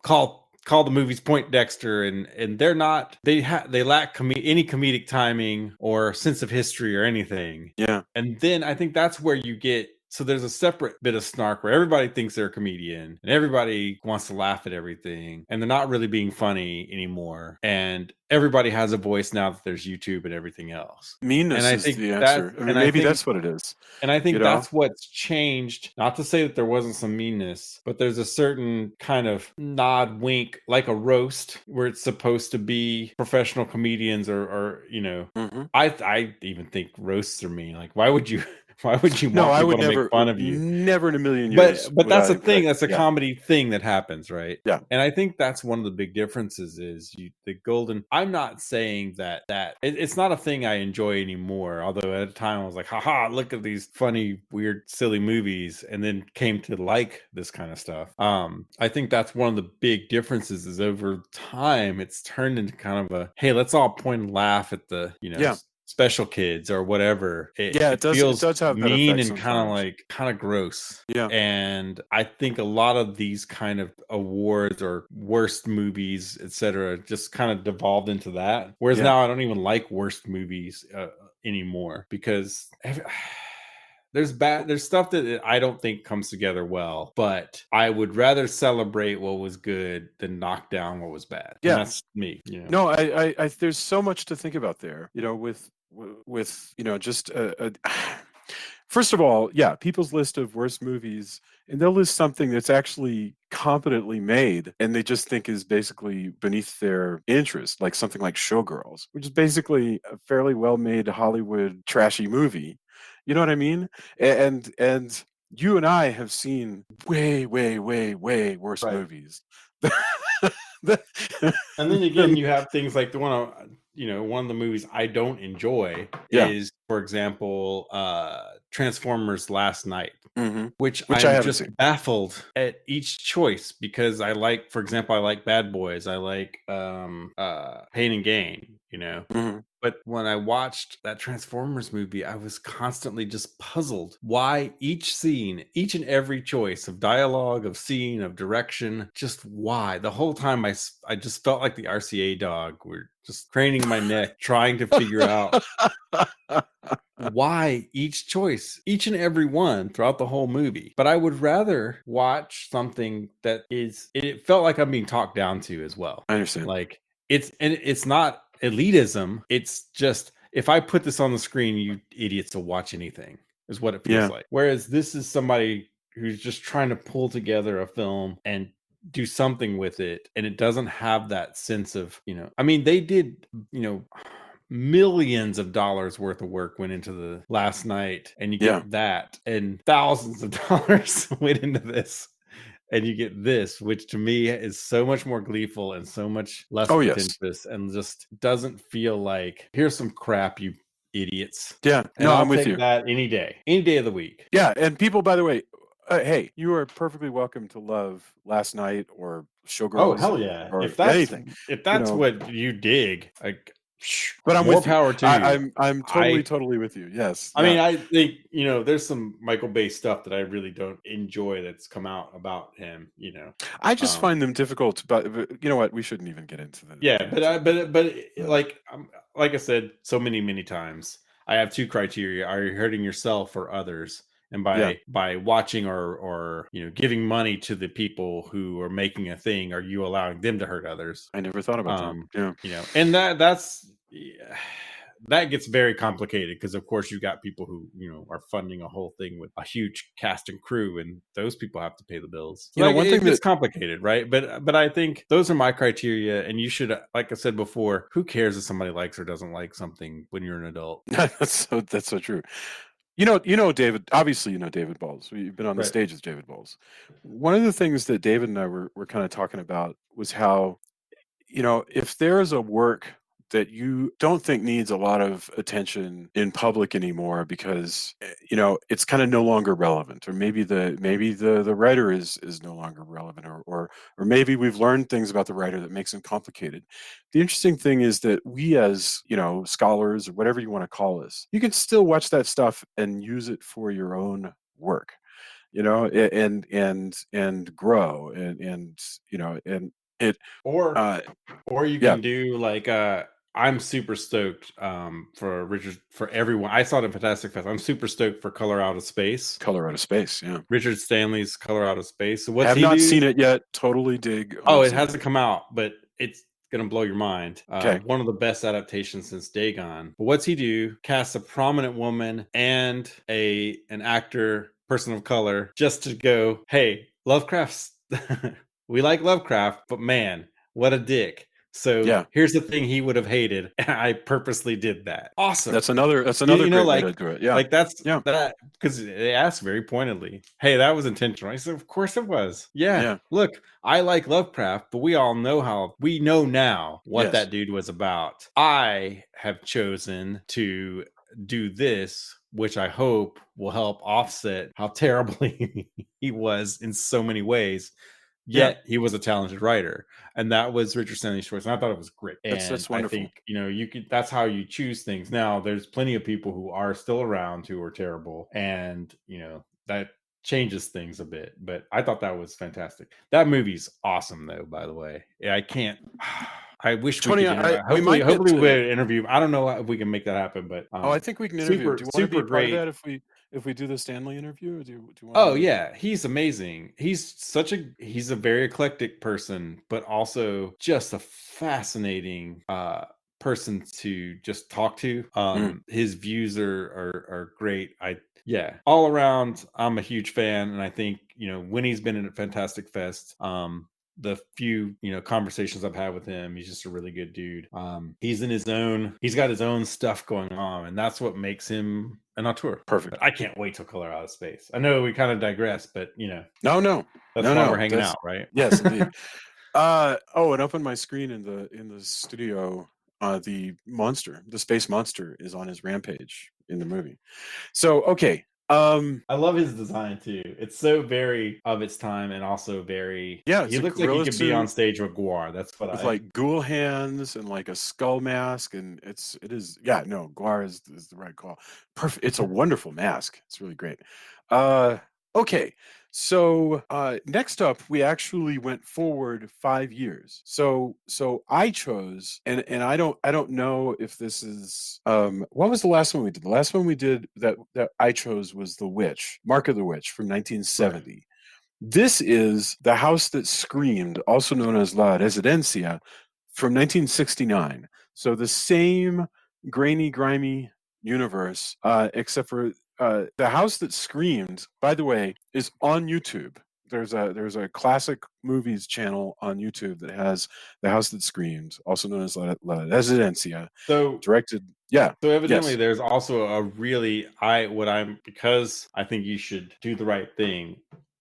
call the movies Point Dexter, and they're not, they lack any comedic timing or sense of history or anything. Yeah. And then I think that's where you get, so there's a separate bit of snark where everybody thinks they're a comedian and everybody wants to laugh at everything, and they're not really being funny anymore. And everybody has a voice now that there's YouTube and everything else. And Meanness I is think the that, answer. I mean, and I maybe think that's what it is. and I You think know? that's what's changed. Not to say that there wasn't some meanness, but there's a certain kind of nod, wink, like a roast, where it's supposed to be professional comedians, or Hmm. I even think roasts are mean. Like, why would you why would you No, want I people would to make never, fun of you? never in a million years But would that's a I, thing. That's a yeah. comedy thing that happens, right? Yeah. And I think that's one of the big differences is the golden. I'm not saying it's not a thing I enjoy anymore. Although at a time I was like, haha, look at these funny, weird, silly movies, and then came to like this kind of stuff. I think that's one of the big differences is over time it's turned into kind of a, hey, let's all point and laugh at the Yeah. special kids or whatever. Yeah, It it feels does have that mean effect and sometimes. kind of gross. Yeah. And I think a lot of these kind of awards or worst movies, etc., just kind of devolved into that. Whereas Yeah. now I don't even like worst movies anymore because there's stuff that I don't think comes together well, but I would rather celebrate what was good than knock down what was bad. And Yeah. that's me. No, I there's so much to think about there, with just First of all, yeah, people's list of worst movies, and they'll list something that's actually competently made, and they just think is basically beneath their interest, like something like Showgirls, which is basically a fairly well-made Hollywood trashy movie. You know what I mean? And you and I have seen way, way, way, way worse Right. movies. And then again, you have things like one of the movies I don't enjoy Yeah. is, for example, Transformers Last Night, Hmm. which Which I I'm haven't just seen. baffled at each choice because for example, I like Bad Boys, I like Pain and Gain, Hmm. But when I watched that Transformers movie, I was constantly just puzzled why each scene, each and every choice of dialogue, of scene, of direction, just why. The whole time I just felt like the RCA dog. We're just craning my neck, trying to figure out why each choice, each and every one throughout the whole movie. But I would rather watch something it felt like I'm being talked down to as well. I understand. Like it's not elitism. It's just, if I put this on the screen, you idiots will watch anything, is what it feels Yeah. like. Whereas this is somebody who's just trying to pull together a film and do something with it, and it doesn't have that sense of, I mean, they did, millions of dollars worth of work went into the Last Night, and you Yeah. get that, and thousands of dollars went into this, and you get this, which to me is so much more gleeful and so much less Oh, yes. pretentious, and just doesn't feel like, here's some crap, you idiots. Yeah. And No, I'm I'll with take you. that any day of the week. Yeah, and people, by the way, hey, you are perfectly welcome to love Last Night or Oh, Showgirls hell yeah. or If that's anything, if you that's know. what you dig, like, But I'm more with you. power to I, you. I'm totally, I totally with you. Yes. I Yeah. mean, I think, there's some Michael Bay stuff that I really don't enjoy that's come out about him. I just Um, find them difficult, but you know what? We shouldn't even get into the yeah, get but into. The, like I said so many times, I have two criteria: are you hurting yourself or others? And yeah, by watching or giving money to the people who are making a thing, are you allowing them to hurt others? I never thought about that. Yeah. And that's yeah, that gets very complicated, because of course you got people who are funding a whole thing with a huge cast and crew, and those people have to pay the bills. So, like, One it thing gets that complicated, right? But I think those are my criteria, and you should, like I said before, who cares if somebody likes or doesn't like something when you're an adult? that's so true. David. Obviously, David Balls. We've been on the Right. stage with David Balls. One of the things that David and I were kind of talking about was how, if there is a work that you don't think needs a lot of attention in public anymore because it's kind of no longer relevant, or maybe the writer is no longer relevant, or maybe we've learned things about the writer that makes him complicated. The interesting thing is that we, as scholars or whatever you want to call us, you can still watch that stuff and use it for your own work, and grow, and it Or uh or you yeah. can do like, I'm super stoked for everyone. I saw it in Fantastic Fest. I'm super stoked for Color Out of Space. Color Out of Space, yeah. Richard Stanley's Color Out of Space. So what's Have he not do? seen it yet. Totally dig Oh, on it seeing hasn't it. come out, but it's gonna blow your mind. Okay. One of the best adaptations since Dagon. But what's he do? Cast a prominent woman and an actor, person of color, just to go, hey, Lovecraft's we like Lovecraft, but man, what a dick. So Yeah. here's the thing he would have hated, and I purposely did that. Awesome. That's another great way to do it. Yeah. That's Yeah. that, because they asked very pointedly, hey, that was intentional. I said, of course it was. Yeah. Yeah. Look, I like Lovecraft, but we all know now what Yes. that dude was about. I have chosen to do this, which I hope will help offset how terrible he was in so many ways. Yeah. Yet he was a talented writer, and that was Richard Stanley's choice, and I thought it was great. And That's I wonderful. think you could. That's how you choose things. Now, there's plenty of people who are still around who are terrible, and that changes things a bit. But I thought that was fantastic. That movie's awesome, though. By the way, I can't. I wish we Tony, could. we might get Hopefully, we to. would interview. I don't know if we can make that happen, but I think we can interview him. Do you want to be super a part of great. that if we do the Stanley interview? Do you want Oh to? yeah, he's amazing. He's a very eclectic person, but also just a fascinating person to just talk to. His views are great. All around, I'm a huge fan, and I think when he's been in a Fantastic Fest, the few conversations I've had with him, he's just a really good dude. He's got his own stuff going on, and that's what makes him an auteur. Perfect. But I can't wait till Color Out of Space. I know we kind of digress, but no, that's why we're hanging out, right? Yes, indeed. And up on my screen in the studio, the space monster is on his rampage in the movie. So okay. I love his design too. It's so very of its time, and also very. Yeah, he looks like he could be on stage with Guar. That's what with like ghoul hands and like a skull mask, and Guar is the right call. Perfect. It's a wonderful mask. It's really great. Okay. So next up, we actually went forward 5 years. So I chose, and I don't know if this is what was the last one we did? The last one we did that I chose was The Witch, Mark of the Witch from 1970. Right. This is The House That Screamed, also known as La Residencia, from 1969. So the same grainy, grimy universe, except for The House That Screamed, by the way, is on YouTube. There's a classic movies channel on YouTube that has The House That Screamed, also known as La Residencia. So directed, So evidently there's also because I think you should do the right thing.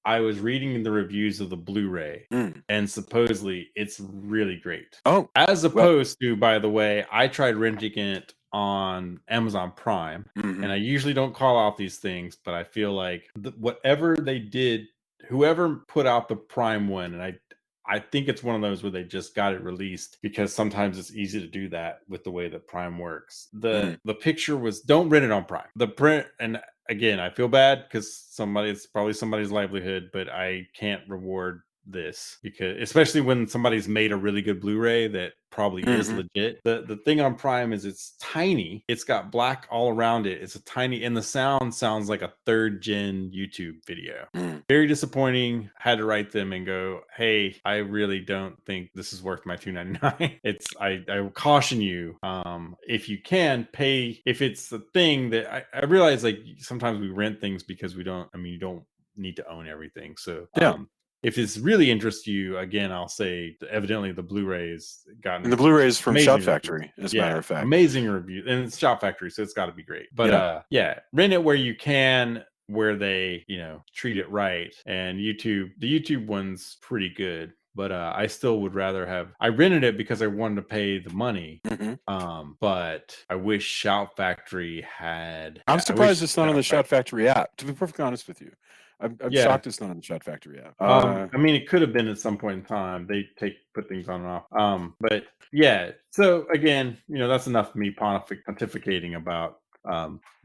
I was reading the reviews of the Blu-ray, and supposedly it's really great. Oh, as opposed to, by the way, I tried renting it on Amazon Prime, and I usually don't call out these things, but I feel like whatever they did, whoever put out the Prime one, and I think it's one of those where they just got it released, because sometimes it's easy to do that with the way that Prime works. The picture was, don't rent it on Prime. The print, and again, I feel bad because it's probably somebody's livelihood, but I can't reward this, because especially when somebody's made a really good Blu-ray that probably is legit. The thing on Prime is it's tiny. It's got black all around it. It's a tiny, and the sound sounds like a 3rd gen YouTube video. Very disappointing. Had to write them and go, hey, I really don't think this is worth my $2.99. I will caution you, if you can pay, if it's the thing that I realize, like, sometimes we rent things because you don't need to own everything. So if this really interests you, again, I'll say evidently the Blu-ray's gotten. And the Blu-ray's from Shot Factory, as a matter of fact. Amazing review. And it's Shot Factory, so it's got to be great. But rent it where you can, where they, treat it right. And the YouTube one's pretty good. But I still would rather I rented it because I wanted to pay the money. But I wish Shout Factory had. I'm surprised it's not on the Shout Factory app, to be perfectly honest with you. I'm shocked it's not on the Shot Factory app. It could have been at some point in time. They put things on and off. But yeah. So again, that's enough of me pontificating about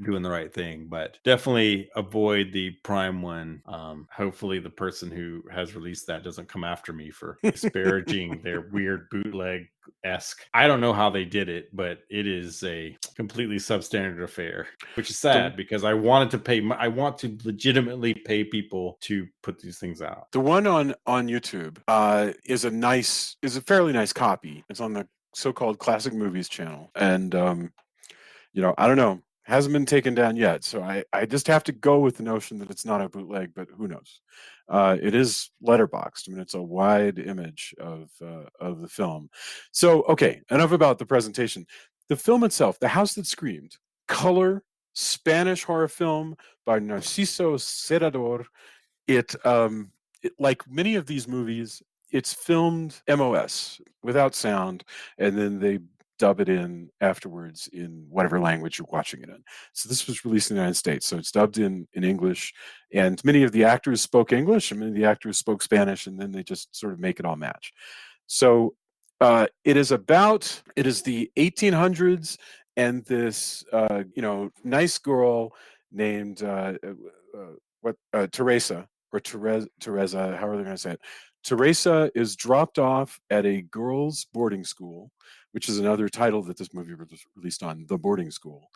doing the right thing, but definitely avoid the Prime one. Hopefully the person who has released that doesn't come after me for disparaging their weird bootleg-esque. I don't know how they did it, but it is a completely substandard affair, which is sad because I want to legitimately pay people to put these things out. The one on YouTube is a fairly nice copy. It's on the so-called Classic Movies channel, and I don't know. Hasn't been taken down yet, so I just have to go with the notion that it's not a bootleg, but who knows? It is letterboxed. It's a wide image of the film. So, okay, enough about the presentation. The film itself, The House That Screamed, color, Spanish horror film by Narciso Serrador. It like many of these movies, it's filmed MOS without sound, and then they dub it in afterwards in whatever language you're watching it in. So this was released in the United States, so it's dubbed in English, and many of the actors spoke English and many of the actors spoke Spanish, and then they just sort of make it all match. So it is the 1800s, and this nice girl named Teresa, or Teresa, however they're going to say it. Teresa is dropped off at a girls' boarding school, which is another title that this movie was released on, The Boarding School.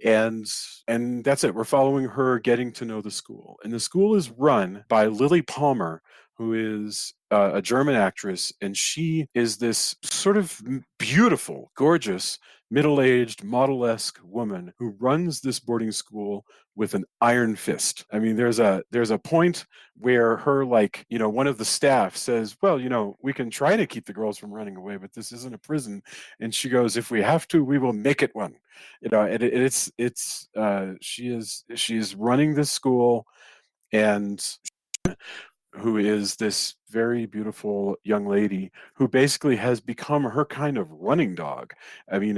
And that's it. We're following her getting to know the school. And the school is run by Lily Palmer, who is a German actress, and she is this sort of beautiful, gorgeous, middle-aged, model-esque woman who runs this boarding school with an iron fist. I mean, there's a point where her, like, one of the staff says, well, we can try to keep the girls from running away, but this isn't a prison. And she goes, if we have to, we will make it one. And it's she's running this school, and who is this very beautiful young lady who basically has become her kind of running dog. I mean,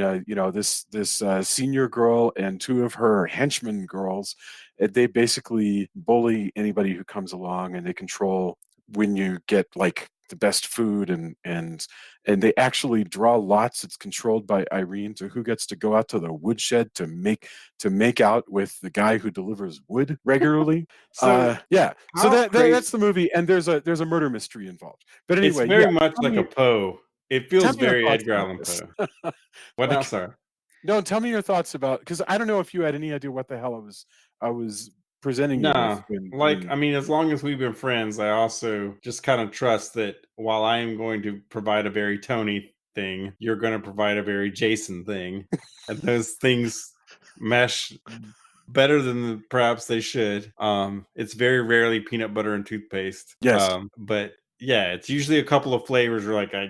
this senior girl and two of her henchman girls, they basically bully anybody who comes along, and they control when you get like the best food, and they actually draw lots. It's controlled by Irene to who gets to go out to the woodshed to make out with the guy who delivers wood regularly. So Yeah, so how crazy? that's the movie, and there's a murder mystery involved. But It's anyway, yeah, very much like a Poe. It feels tell me your very thoughts Edgar about Allan this. Poe. What now, Like, sir? no, tell me your thoughts about, because I don't know if you had any idea what the hell I was presenting you with Nah, like, when I mean, as long as we've been friends, I also just kind of trust that while I am going to provide a very Tony thing, you're going to provide a very Jason thing, and those things mesh better than perhaps they should. It's very rarely peanut butter and toothpaste. yes, But yeah, it's usually a couple of flavors. Where like, I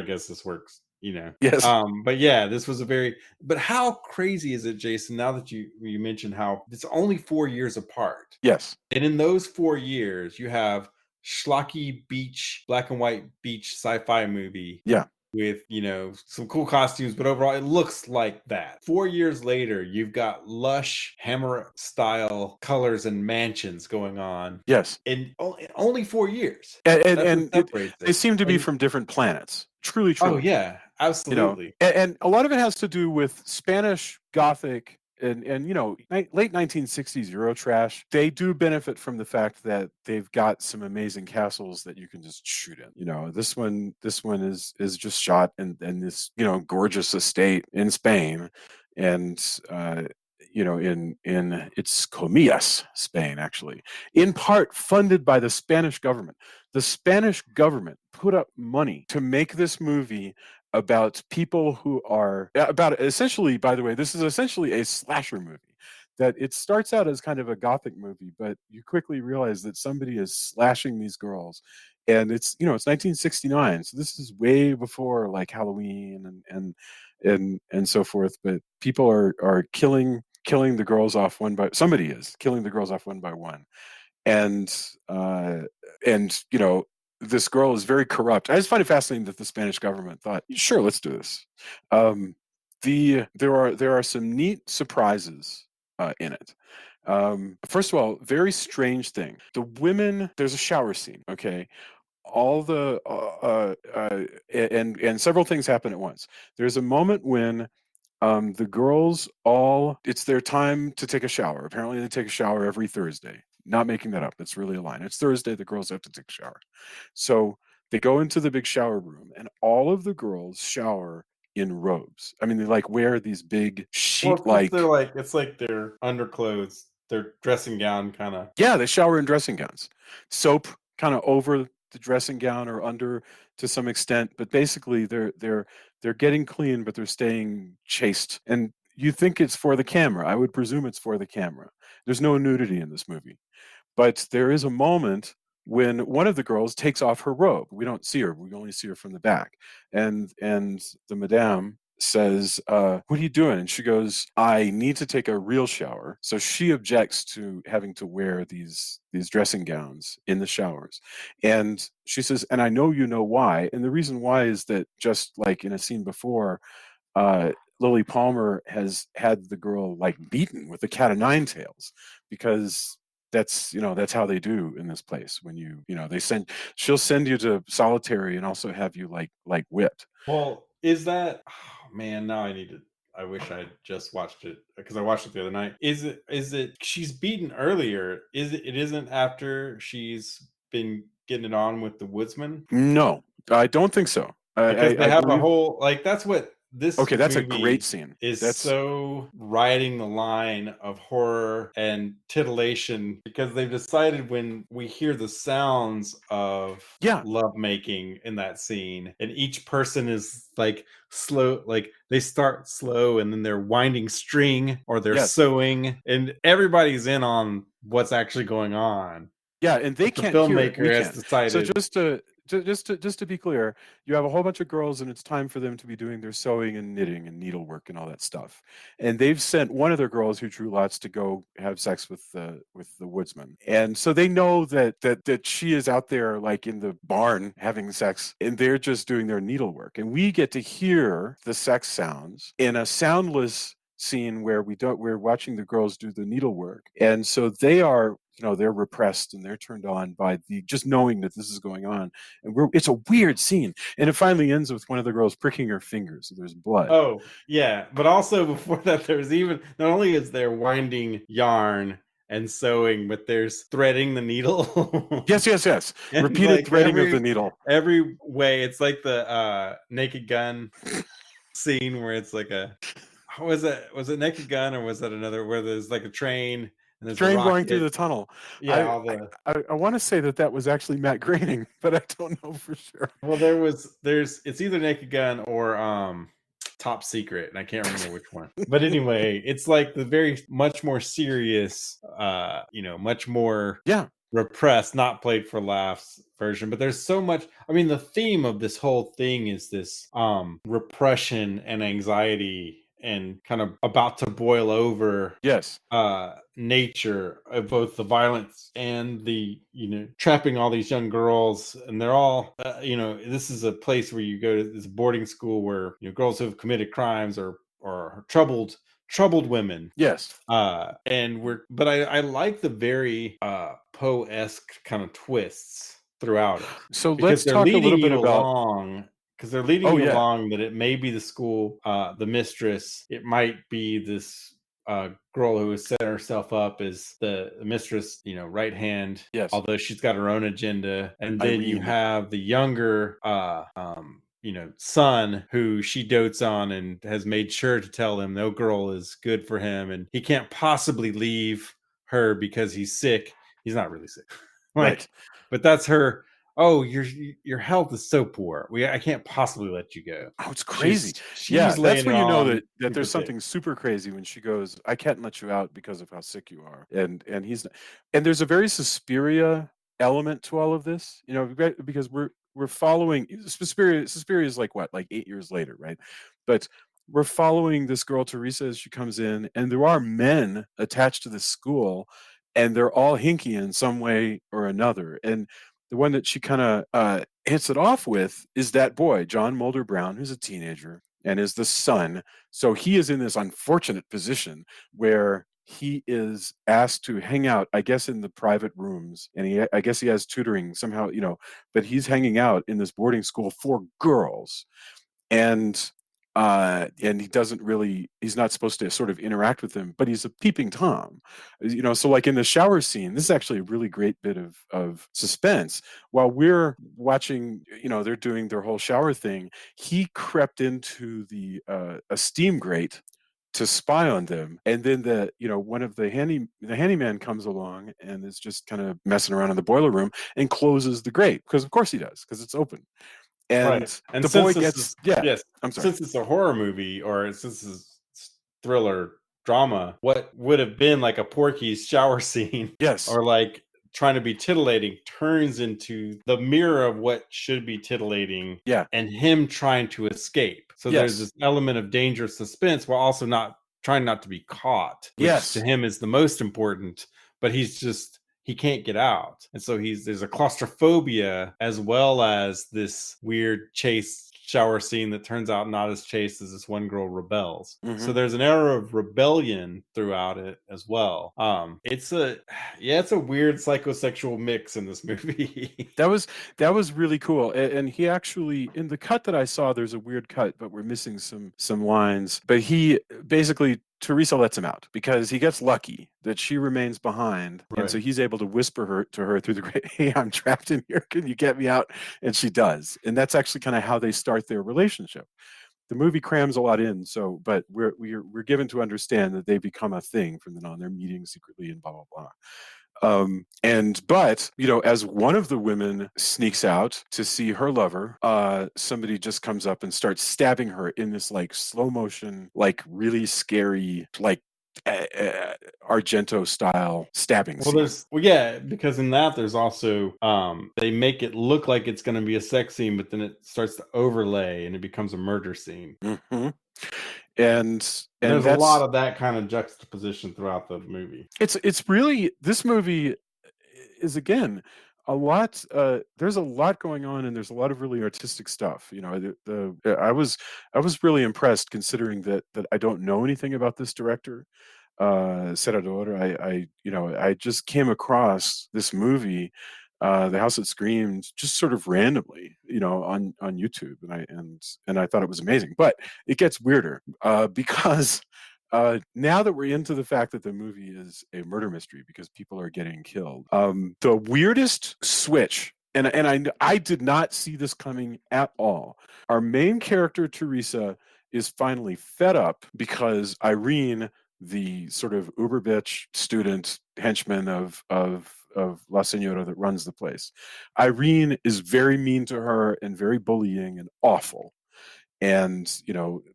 guess this works. yes, But yeah, this was a very. But how crazy is it, Jason? Now that you mentioned how it's only 4 years apart, yes, and in those 4 years, you have schlocky beach, black and white beach sci-fi movie yeah, with some cool costumes, but overall it looks like that. 4 years later, you've got lush hammer style colors and mansions going on yes, in only 4 years. That's what and separates they it. seem to be And from different planets. Truly, oh truly. yeah, absolutely. And a lot of it has to do with Spanish Gothic and late 1960s Eurotrash. They do benefit from the fact that they've got some amazing castles that you can just shoot in. This one is just shot in this gorgeous estate in Spain, and in it's Comillas, Spain, actually, in part funded by the Spanish government. The Spanish government put up money to make this movie about people who are about, essentially, by the way, this is essentially a slasher movie. That it starts out as kind of a gothic movie, but you quickly realize that somebody is slashing these girls. And it's 1969, so this is way before like Halloween and so forth. But people are killing the girls off one by somebody is killing the girls off one by one. And uh and this girl is very corrupt. I just find it fascinating that the Spanish government thought, sure, let's do this. There are some neat surprises in it. First of all, very strange thing. The women, there's a shower scene, okay? All the and several things happen at once. There's a moment when the girls all, it's their time to take a shower. Apparently, they take a shower every Thursday. Not making that up. That's really a line. It's Thursday. The girls have to take a shower. So they go into the big shower room, and all of the girls shower in robes. I mean, they like wear these big Well, sheet it's their like, it's like their underclothes, their dressing gown kind of. yeah, they shower in dressing gowns. Soap kind of over the dressing gown or under to some extent, but basically they're getting clean, but they're staying chaste. And you think it's for the camera. I would presume it's for the camera. There's no nudity in this movie. But there is a moment when one of the girls takes off her robe. We don't see her. We only see her from the back. And the madame says, what are you doing? And she goes, I need to take a real shower. So she objects to having to wear these dressing gowns in the showers. And she says, and I know you know why. And the reason why is that, just like in a scene before, Lily Palmer has had the girl like beaten with a cat o' nine tails, because that's how they do in this place. When she'll send you to solitary and also have you like whipped. Well, is that oh man, now I need to I wish I just watched it because I watched it the other night. Is it she's beaten earlier? It isn't after she's been getting it on with the woodsman? No, I don't think so. Because they I have a believe, whole that's what this Okay, that's a great movie scene. is That's so riding the line of horror and titillation because they've decided when we hear the sounds of yeah, lovemaking in that scene, and each person is like slow, like they start slow and then they're winding string or they're yes. sewing, and everybody's in on what's actually going on. Yeah, and they But the can't hear it. We filmmaker has can. So decided, just to be clear, you have a whole bunch of girls, and it's time for them to be doing their sewing and knitting and needlework and all that stuff. And they've sent one of their girls who drew lots to go have sex with the woodsman. And so they know that she is out there like in the barn having sex, and they're just doing their needlework. And we get to hear the sex sounds in a soundless scene where we're watching the girls do the needlework, and so they are, they're repressed and they're turned on by the just knowing that this is going on. And it's a weird scene, and it finally ends with one of the girls pricking her fingers, so there's blood. oh, yeah. But also before that, there's even not only is there winding yarn and sewing, but there's threading the needle. Yes. And Repeated like threading of the needle. every way, it's like the Naked Gun scene where it's like was it Naked Gun, or was that another where there's like a train and there's a Train going through rocket? the tunnel. Yeah, I all the I want to say that was actually Matt Groening, but I don't know for sure. well, there's it's either Naked Gun or Top Secret, and I can't remember which one. But anyway, it's like the very much more serious, much more Yeah. repressed, not played for laughs version. But there's so much. I mean, the theme of this whole thing is this repression and anxiety and kind of about to boil over Yes. nature of both the violence and the trapping all these young girls, and they're all this is a place where you go to this boarding school where girls who have committed crimes or troubled women. Yes. But I like the very Poe-esque kind of twists throughout it, So because let's talk a little bit about. they're leading Oh you yeah. along that it may be the school, the mistress. It might be this girl who has set herself up as the mistress, right hand. Yes. Although she's got her own agenda, and then you Irene. have the younger, son who she dotes on and has made sure to tell him no girl is good for him, and he can't possibly leave her because he's sick. He's not really sick, Right. but that's her. Oh, your health is so poor. I can't possibly let you go. Oh, it's crazy. She's That's laying when it you know on that super there's thick. something super crazy when she goes, "I can't let you out because of how sick you are," and there's a very Suspiria element to all of this, because we're following Suspiria. Suspiria is like what, like 8 years later, right? But we're following this girl Teresa as she comes in, and there are men attached to this school, and they're all hinky in some way or another, and the one that she kind of hits it off with is that boy, John Mulder Brown, who's a teenager and is the son. So he is in this unfortunate position where he is asked to hang out, I guess, in the private rooms. And I guess he has tutoring somehow, but he's hanging out in this boarding school for girls. And he's not supposed to sort of interact with them, but he's a peeping Tom, so like in the shower scene, this is actually a really great bit of suspense. While we're watching, they're doing their whole shower thing, he crept into a steam grate to spy on them, and then one of the handyman comes along and is just kind of messing around in the boiler room and closes the grate, because of course he does, because it's open. And Right. And the boy gets, yeah. yes, I'm sorry. since it's a horror movie, or since it's thriller drama, what would have been like a Porky's shower scene, Yes. or like trying to be titillating, turns into the mirror of what should be titillating, Yeah. and him trying to escape. So there's this element of dangerous suspense while also trying not to be caught, which to him is the most important, but he can't get out. And so there's a claustrophobia, as well as this weird chase shower scene that turns out not as chaste as this one girl rebels. Mm-hmm. So there's an era of rebellion throughout it as well. It's a weird psychosexual mix in this movie. That was really cool. And he actually, in the cut that I saw, there's a weird cut, but we're missing some lines. But he basically, Teresa lets him out because he gets lucky that she remains behind. Right. And so he's able to whisper to her through the grate, "Hey, I'm trapped in here. Can you get me out?" And she does. And that's actually kind of how they start their relationship. the movie crams a lot in. So, but we're given to understand that they become a thing from then on. They're meeting secretly and blah blah blah. But as one of the women sneaks out to see her lover, somebody just comes up and starts stabbing her in this like slow motion, like really scary, like Argento style stabbing scene. Because in that there's also they make it look like it's going to be a sex scene, but then it starts to overlay and it becomes a murder scene. Mm-hmm. And there's a lot of that kind of juxtaposition throughout the movie. It's really, this movie is again a lot. There's a lot going on, and there's a lot of really artistic stuff. I was really impressed, considering that I don't know anything about this director, Serrador. I just came across this movie, The House That Screamed, just sort of randomly, on YouTube, and I thought it was amazing. But it gets weirder, because now that we're into the fact that the movie is a murder mystery because people are getting killed, the weirdest switch. And I did not see this coming at all. Our main character, Teresa, is finally fed up because Irene, the sort of uber bitch student henchman of La Senora that runs the place, Irene is very mean to her and very bullying and awful, and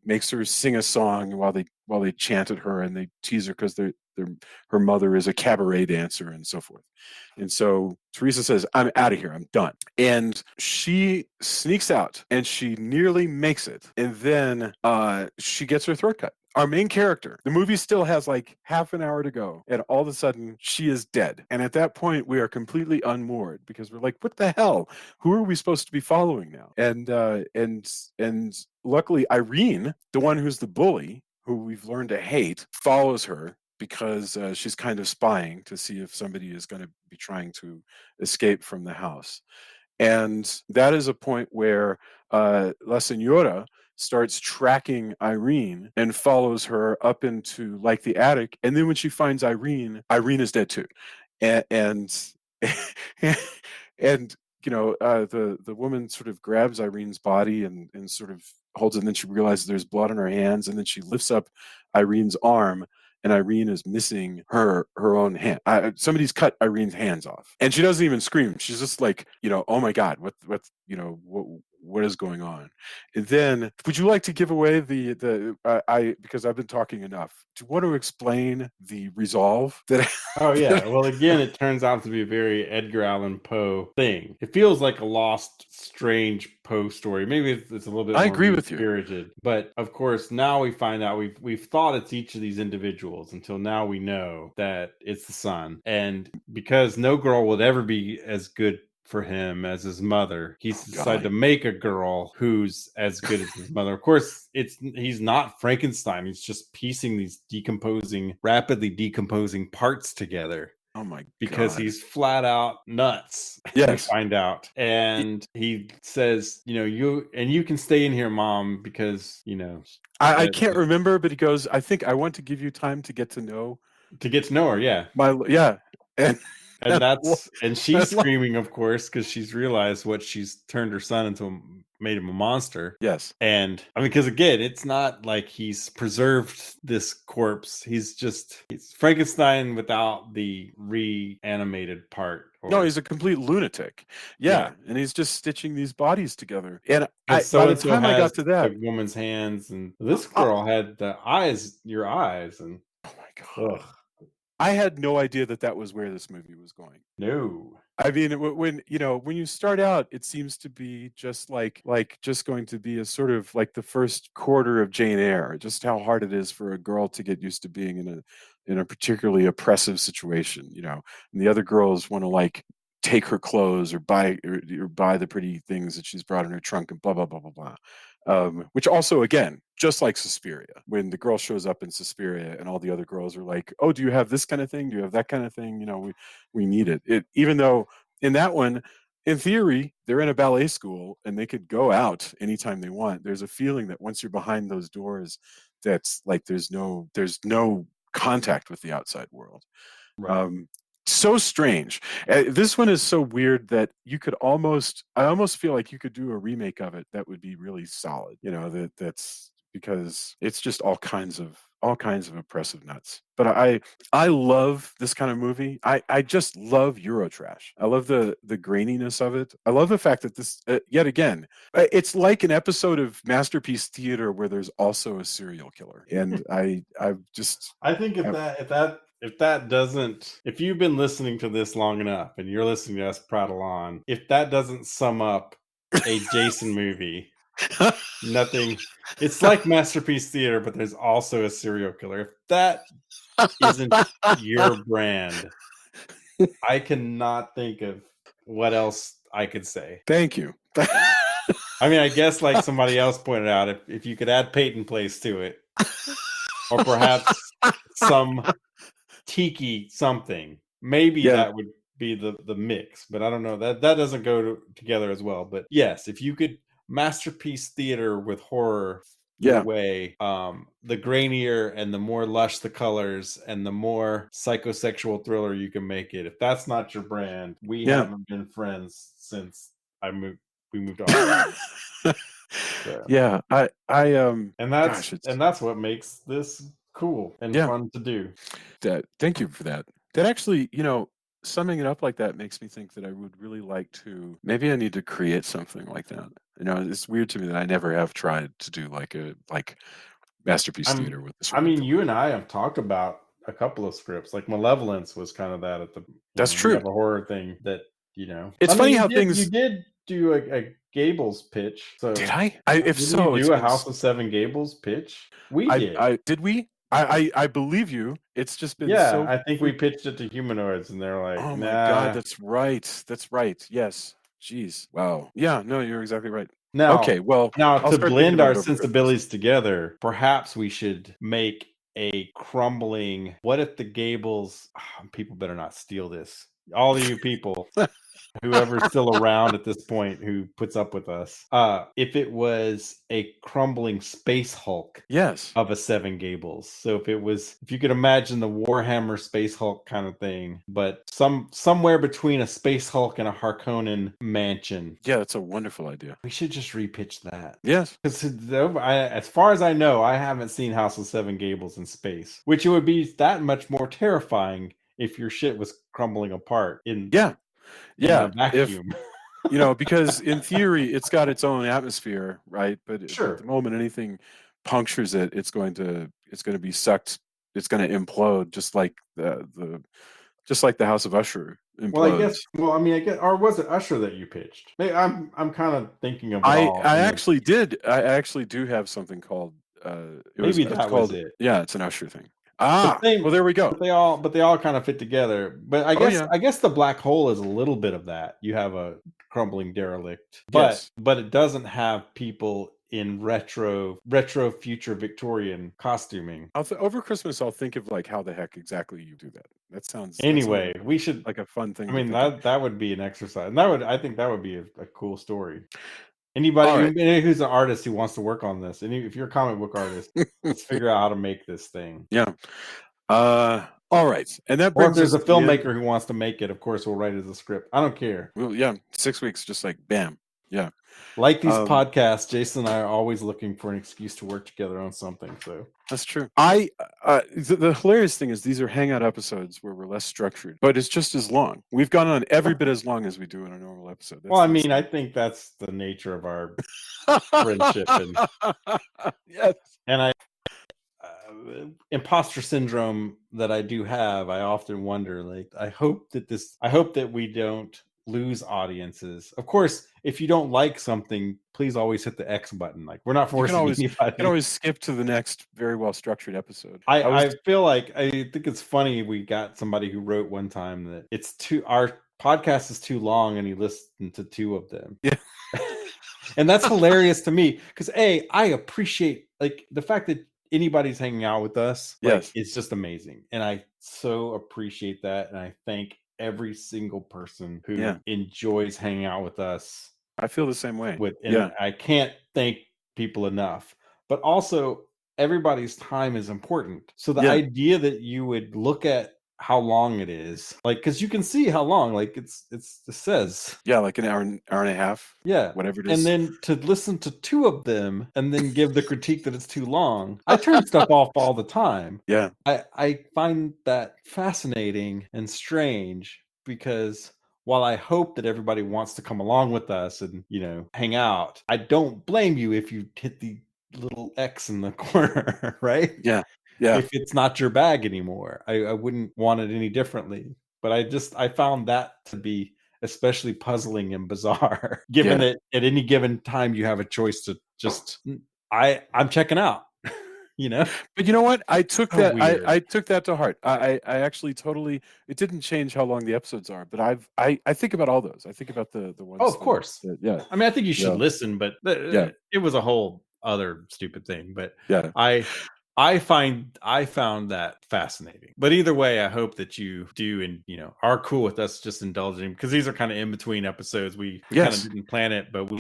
makes her sing a song while they chant at her, and they tease her because her mother is a cabaret dancer and so forth. And so Teresa says, "I'm out of here. I'm done." And she sneaks out, and she nearly makes it. And then she gets her throat cut. Our main character, the movie still has like half an hour to go, and all of a sudden she is dead. And at that point, we are completely unmoored because we're like, "What the hell? Who are we supposed to be following now?" And luckily, Irene, the one who's the bully, who we've learned to hate, follows her because she's kind of spying to see if somebody is going to be trying to escape from the house. And that is a point where La Senora starts tracking Irene and follows her up into like the attic. And then when she finds Irene, Irene is dead too. And and the woman sort of grabs Irene's body and sort of holds it, and then she realizes there's blood on her hands, and then she lifts up Irene's arm, and Irene is missing her own hand. Somebody's cut Irene's hands off, and she doesn't even scream. She's just like, "Oh my God, what is going on?" And then, would you like to give away because I've been talking enough. Do you want to explain the resolve that? Oh yeah. Well, again, it turns out to be a very Edgar Allan Poe thing. It feels like a lost, strange Poe story. Maybe it's a little bit. I more agree with you. Spirited, but of course, now we find out we've thought it's each of these individuals until now we know that it's the son, and because no girl would ever be as good for him as his mother, he's decided to make a girl who's as good as his mother. Of course, he's not Frankenstein. He's just piecing these rapidly decomposing parts together. Oh my God. Because he's flat out nuts. Yes. We find out. And he says, you can stay in here, Mom, because, I can't remember, but he goes, "I think I want to give you time to get to know her." Yeah. And she's screaming, of course, because she's realized what she's turned her son into, made him a monster. Yes. And I mean, because again, it's not like he's preserved this corpse. He's Frankenstein without the reanimated part. No, he's a complete lunatic. Yeah. And he's just stitching these bodies together. And by the time I got to that, woman's hands, and this girl had your eyes, and oh my God. Ugh. I had no idea that was where this movie was going. No. I mean, when you start out, it seems to be just like just going to be a sort of like the first quarter of Jane Eyre, just how hard it is for a girl to get used to being in a particularly oppressive situation, and the other girls want to like take her clothes or buy the pretty things that she's brought in her trunk and blah blah blah blah blah. Which also, again, just like Suspiria, when the girl shows up in Suspiria and all the other girls are like, "Oh, do you have this kind of thing? Do you have that kind of thing? We need it." Even though in that one, in theory, they're in a ballet school and they could go out anytime they want. There's a feeling that once you're behind those doors, that's like there's no contact with the outside world. Right. so strange. This one is so weird that I almost feel like you could do a remake of it that would be really solid. That's because it's just all kinds of oppressive nuts. But I love this kind of movie. I just love Eurotrash. I love the graininess of it. I love the fact that this yet again, it's like an episode of Masterpiece Theater where there's also a serial killer, and I think if you've been listening to this long enough and you're listening to us prattle on, if that doesn't sum up a Jason movie, nothing. It's like Masterpiece Theater, but there's also a serial killer. If that isn't your brand, I cannot think of what else I could say. Thank you. I mean, I guess like somebody else pointed out, if you could add Peyton Place to it, or perhaps some tiki something, maybe that would be the mix. But I don't know, that doesn't go together as well. But yes, if you could Masterpiece Theater with horror your way, the grainier and the more lush the colors and the more psychosexual thriller you can make it. If that's not your brand, we haven't been friends since we moved on. Yeah, and that's what makes this cool and fun to do. Thank you for that. That actually, summing it up like that makes me think that I would really like to. Maybe I need to create something like that. It's weird to me that I never have tried to do like Masterpiece Theater with this. I mean, you and I have talked about a couple of scripts. Like Malevolence was kind of that at the. That's true. You have a horror thing that It's funny how things. You did do a Gables pitch. So did I? If so, you do a House of Seven Gables pitch. We did. Did we? I believe you. It's just been so. I think we pitched it to Humanoids, and they're like, "Oh my god, that's right. That's right. Yes. Jeez. Wow. Yeah. No, you're exactly right." Now, okay. Well, now to blend our sensibilities together, perhaps we should make a crumbling. What if the Gables? People better not steal this. All of you people. Whoever's still around at this point who puts up with us, if it was a crumbling space Hulk of a Seven Gables. So if you could imagine the Warhammer Space Hulk kind of thing, but somewhere between a Space Hulk and a Harkonnen mansion. Yeah, that's a wonderful idea. We should just repitch that. Yes. Because as far as I know, I haven't seen House of Seven Gables in space, which it would be that much more terrifying if your shit was crumbling apart in vacuum. Because in theory it's got its own atmosphere, right? But at the moment anything punctures it, it's going to be sucked. It's going to implode, just like the House of Usher implodes. I guess, or was it Usher that you pitched? I'm kind of thinking of. I actually did. I actually do have something called. Was it. Yeah, it's an Usher thing. Well, there we go. But they all kind of fit together. But I guess the black hole is a little bit of that. You have a crumbling derelict, but it doesn't have people in retro future Victorian costuming. Over Christmas, I'll think of like how the heck exactly you do that. That sounds. Anyway, we should like a fun thing. I mean that would be an exercise, and I think that would be a cool story. Anybody who's an artist who wants to work on this, and if you're a comic book artist, let's figure out how to make this thing. Yeah. All right. And that brings or if there's a filmmaker who wants to make it, of course, we'll write it as a script. I don't care. Well, yeah, 6 weeks, just like bam. Yeah. Like these podcasts, Jason and I are always looking for an excuse to work together on something. So that's true. The hilarious thing is these are Hangout episodes where we're less structured, but it's just as long. We've gone on every bit as long as we do in a normal episode. I think that's the nature of our friendship. Yes. And imposter syndrome that I do have, I often wonder, like, I hope that we don't lose audiences. Of course, if you don't like something, please always hit the X button. Like, we're not forcing anybody. You can always skip to the next very well structured episode. I think it's funny. We got somebody who wrote one time that our podcast is too long and he listened to 2 of them. Yeah. And that's hilarious to me because I appreciate like the fact that anybody's hanging out with us. Like, it's just amazing. And I so appreciate that. And I thank every single person who enjoys hanging out with us. I feel the same way. I can't thank people enough. But also, everybody's time is important. So the idea that you would look at how long it is. Like, because you can see how long. Like, it says. Yeah, like an hour and a half. Yeah. Whatever it And is. then to listen to two of them and then give the critique that it's too long. I turn stuff off all the time. Yeah. I find that fascinating and strange because while I hope that everybody wants to come along with us and, hang out, I don't blame you if you hit the little X in the corner, right? Yeah. Yeah. If it's not your bag anymore. I wouldn't want it any differently. But I found that to be especially puzzling and bizarre, given Yeah. that at any given time you have a choice to just I'm checking out. But you know what? I took So that. weird. I took that to heart. I actually totally. It didn't change how long the episodes are, but I think about all those. I think about the Oh, ones of course. that yeah. I mean, I think you should Yeah. listen, but Yeah. it was a whole other stupid thing. But Yeah. I found that fascinating. But either way, I hope that you do and are cool with us just indulging, because these are kind of in between episodes. We kind of Yes. didn't plan it, but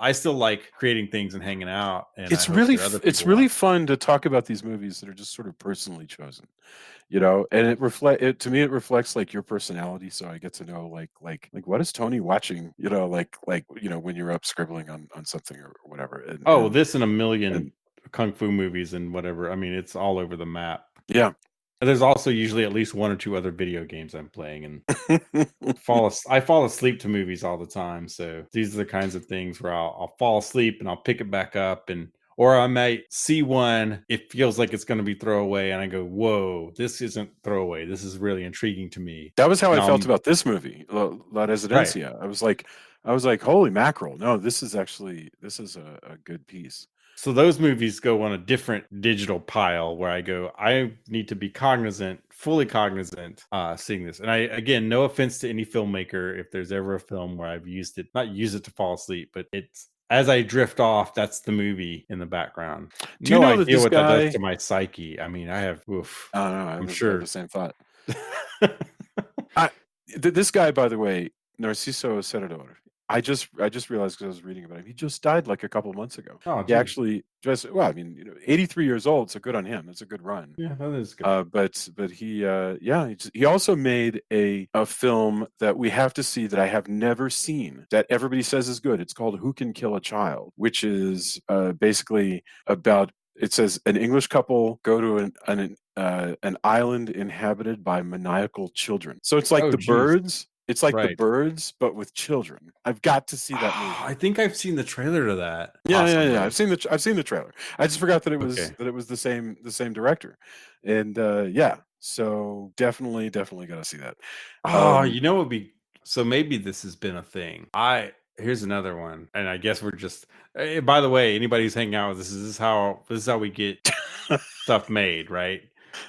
I still like creating things and hanging out. And I It's hope really that other it's people really want. fun to talk about these movies that are just sort of personally chosen, and to me it reflects like your personality. So I get to know like what is Tony watching, when you're up scribbling on something or whatever. Oh, this and a million And kung fu movies and whatever. I mean, it's all over the map. yeah. And there's also usually at least one or two other video games I'm playing, and I fall asleep to movies all the time. So these are the kinds of things where I'll fall asleep and I'll pick it back up, or I might see one, it feels like it's going to be throwaway, and I go, whoa, this isn't throwaway. This is really intriguing to me. That was how I And felt about this movie, La right. Residencia. I was like, holy mackerel! No, this is a good piece. So those movies go on a different digital pile where I go, I need to be fully cognizant, seeing this. And again, no offense to any filmmaker, if there's ever a film where I've not used it to fall asleep, but it's, as I drift off, that's the movie in the background. Do you No know that idea this what that does guy? to my psyche. I mean, I don't know. I'm I have the sure. same thought. This guy, by the way, Narciso Serrador. I just realized because I was reading about him. He just died like a couple of months ago. Oh, He geez. actually just 83 years old. So good on him. It's a good run. Yeah, that is good. But he also made a film that we have to see that I have never seen that everybody says is good. It's called Who Can Kill a Child, which is basically about. It says an English couple go to an island inhabited by maniacal children. So it's like Oh, the geez. birds. It's like the Right. birds, but with children. I've got to see that movie. I think I've seen the trailer to that. Yeah. I've seen the trailer. I just forgot that it was Okay. the same director, and so definitely got to see that. Oh, it would be, so maybe this has been a thing. Here's another one, and I guess we're just. By the way, anybody who's hanging out with us, this is how we get stuff made, right?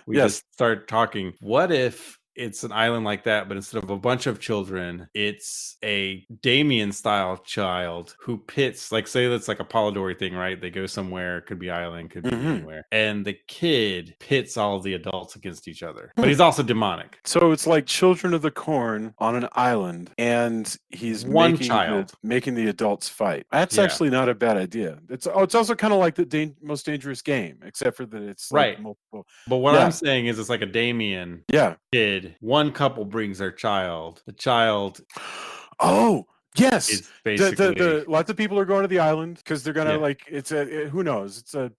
We Yes. just start talking. What if it's an island like that, but instead of a bunch of children, it's a Damien style child who pits, like, say that's like a Polidori thing, right? They go somewhere, could be island, could be anywhere, and the kid pits all of the adults against each other, but he's also demonic. So it's like Children of the Corn on an island, and he's One child making the adults fight. That's Yeah. actually not a bad idea. It's also kind of like the most dangerous game, except for that it's like Right. multiple. But what Yeah. I'm saying is, it's like a Damien Yeah. kid. One couple brings their child. The child Oh, yes. is basically Lots of people are going to the island because they're gonna Yeah. it's who knows? It's a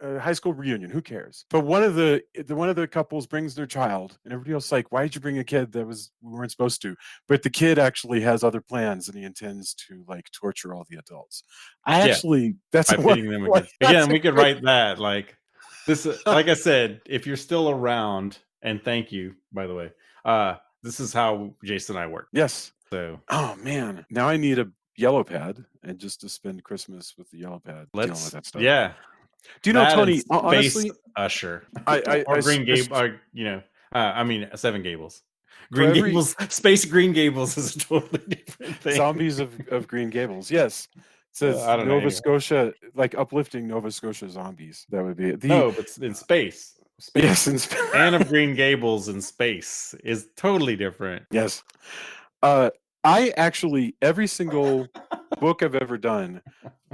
high school reunion. Who cares? But one of the couples brings their child, and everybody else is like, "Why did you bring a kid? We weren't supposed to." But the kid actually has other plans, and he intends to like torture all the adults. That's by pitting them against. Again, we could write that like this. Like I said, if you're still around, and thank you, by the way. This is how Jason and I work. Yes. So. Oh man, now I need a yellow pad, and just to spend Christmas with the yellow pad dealing with that stuff. Yeah. Do you know, Tony? Space Honestly, Usher. or Green Gables. I mean, Seven Gables. Gables. Space Green Gables is a totally different thing. Zombies of Green Gables. Yes. It says Nova Scotia, like uplifting Nova Scotia zombies. That would be it. No, but in space. Yes, in space. Anne of Green Gables in space is totally different. Yes. I actually, every single book I've ever done,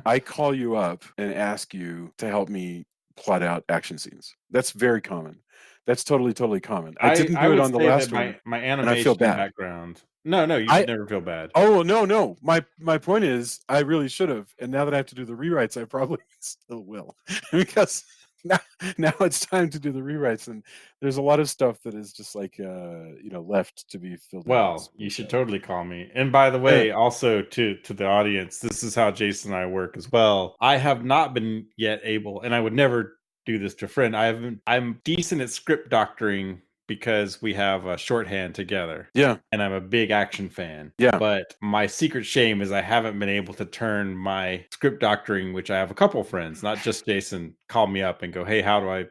I call you up and ask you to help me plot out action scenes. That's very common. That's totally common. I didn't I do it would on the say that last one, my and I feel animation bad. background. No, you I should never feel bad. Oh, no. My point is, I really should have, and now that I have to do the rewrites, I probably still will, because now it's time to do the rewrites, and there's a lot of stuff that is just like, left to be filled in. It's Well, you really should sad. totally call me. And by the Yeah. way, also to the audience, this is how Jason and I work as well. I have not been yet able, and I would never do this to a friend. I'm decent at script doctoring because we have a shorthand together. Yeah. And I'm a big action fan. Yeah. But my secret shame is I haven't been able to turn my script doctoring, which I have a couple friends, not just Jason, call me up and go, "Hey, how do I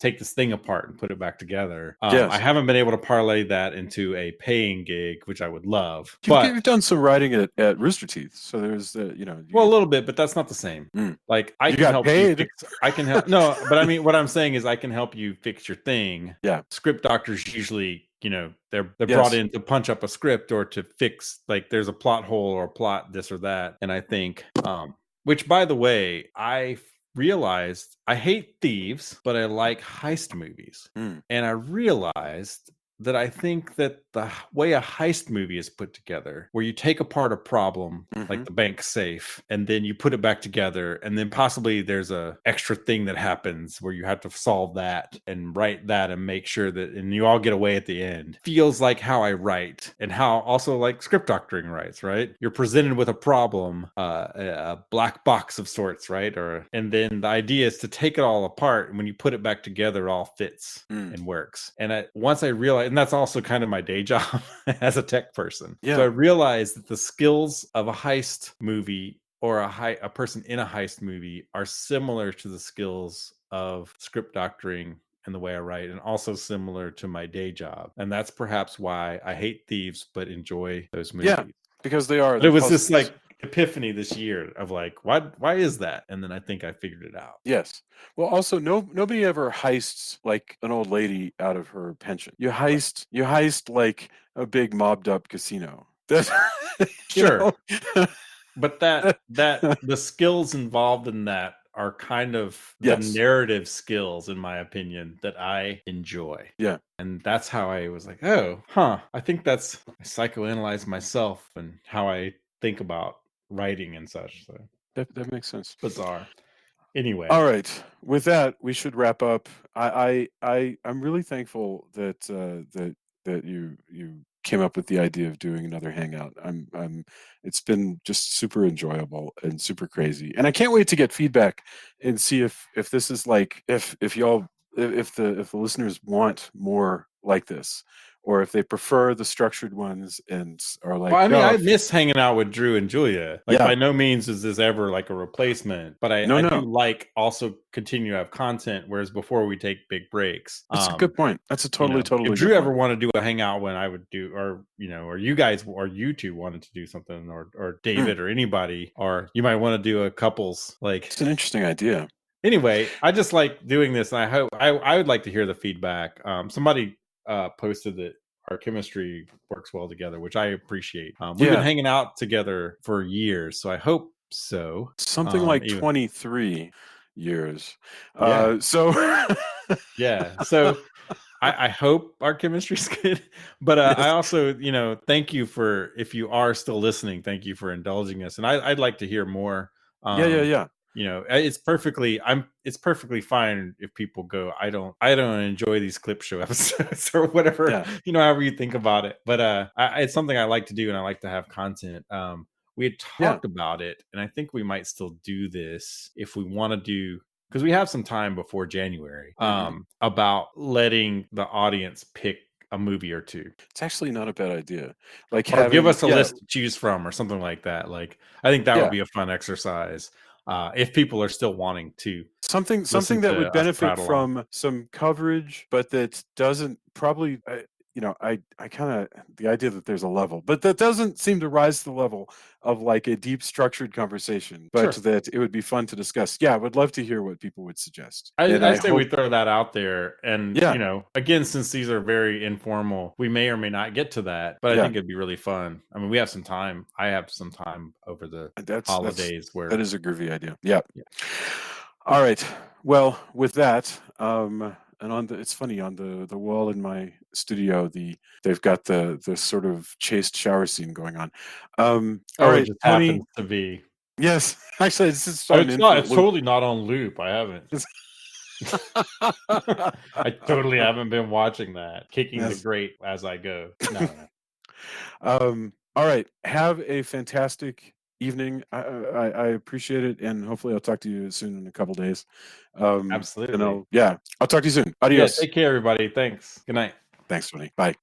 take this thing apart and put it back together?" I Yes. haven't been able to parlay that into a paying gig, which I would love. You've done some writing at Rooster Teeth, so there's Well, a little bit, but that's not the same. Mm. Like I You can got help you paid. fix. I can help. No, but I mean, what I'm saying is, I can help you fix your thing. Yeah. Script doctors usually, they're brought Yes. in to punch up a script or to fix, like, there's a plot hole or a plot this or that. And I think, which, by the way, I realized I hate thieves, but I like heist movies. Mm. And I realized that I think that the way a heist movie is put together, where you take apart a problem, like the bank safe, and then you put it back together, and then possibly there's a extra thing that happens where you have to solve that and write that and make sure that, and you all get away at the end, feels like how I write, and how also like script doctoring writes, right? You're presented with a problem, a black box of sorts, right? And then the idea is to take it all apart, and when you put it back together, it all fits and works. And once I realized, and that's also kind of my day job as a tech person. Yeah. So I realized that the skills of a heist movie or a person in a heist movie are similar to the skills of script doctoring and the way I write, and also similar to my day job. And that's perhaps why I hate thieves but enjoy those movies. Yeah, because they are. But it was this like epiphany this year of like, why is that? And then I think I figured it out. Yes. Well, also, nobody ever heists like an old lady out of her pension. You heist like a big mobbed up casino. That's sure. But that the skills involved in that are kind of the narrative skills, in my opinion, that I enjoy. Yeah. And that's how I was like, I think that's, I psychoanalyze myself and how I think about writing and such. So that makes sense. Bizarre. Anyway. All right. With that, we should wrap up. I'm really thankful that you came up with the idea of doing another hangout. It's been just super enjoyable and super crazy, and I can't wait to get feedback and see if this is like, if the listeners want more like this, or if they prefer the structured ones and are like, well, I mean, I miss hanging out with Drew and Julia. Like, yeah. By no means is this ever like a replacement, but I do like also continue to have content, whereas before we take big breaks. That's a good point. That's a totally if Drew ever wanted to do a hangout, when I would do, or or you guys or you two wanted to do something, or David or anybody, or you might want to do a couples, like, it's an interesting idea. Anyway, I just like doing this, and I hope I would like to hear the feedback. Somebody posted that our chemistry works well together, which I appreciate. We've been hanging out together for years, so I hope so. Something like 23 years. Yeah. So yeah. So I hope our chemistry's good. But I also, thank you for, if you are still listening, thank you for indulging us. And I'd like to hear more. Yeah. It's perfectly fine if people go, I don't enjoy these clip show episodes or whatever, however you think about it. But it's something I like to do, and I like to have content. We had talked about it, and I think we might still do this if we want to do, because we have some time before January, about letting the audience pick a movie or two. It's actually not a bad idea. Like, give us a list to choose from or something like that. Like, I think that would be a fun exercise. If people are still wanting to, something that would benefit from some coverage, but that doesn't probably, I kind of, the idea that there's a level, but that doesn't seem to rise to the level of like a deep structured conversation, but that it would be fun to discuss. Yeah, I would love to hear what people would suggest. I say we throw that out there, and again, since these are very informal, we may or may not get to that, but I think it'd be really fun. I mean, we have some time. I have some time over the holidays where that is a groovy idea. Yeah. All right. Well, with that, And it's funny, on the wall in my studio, they've got the sort of chaste shower scene going on. All Oh, it right, just Tony. happens to be. Yes, actually, this is Oh, starting it's into not. a It's loop. totally not on loop. I haven't. I totally haven't been watching that. Kicking the Yes. grate as I go. No. All right. Have a fantastic evening. I appreciate it, and hopefully I'll talk to you soon in a couple days. And Absolutely. I'll talk to you soon. Yeah, Adios. take care, everybody. Thanks. Good night. Thanks, Tony. Bye.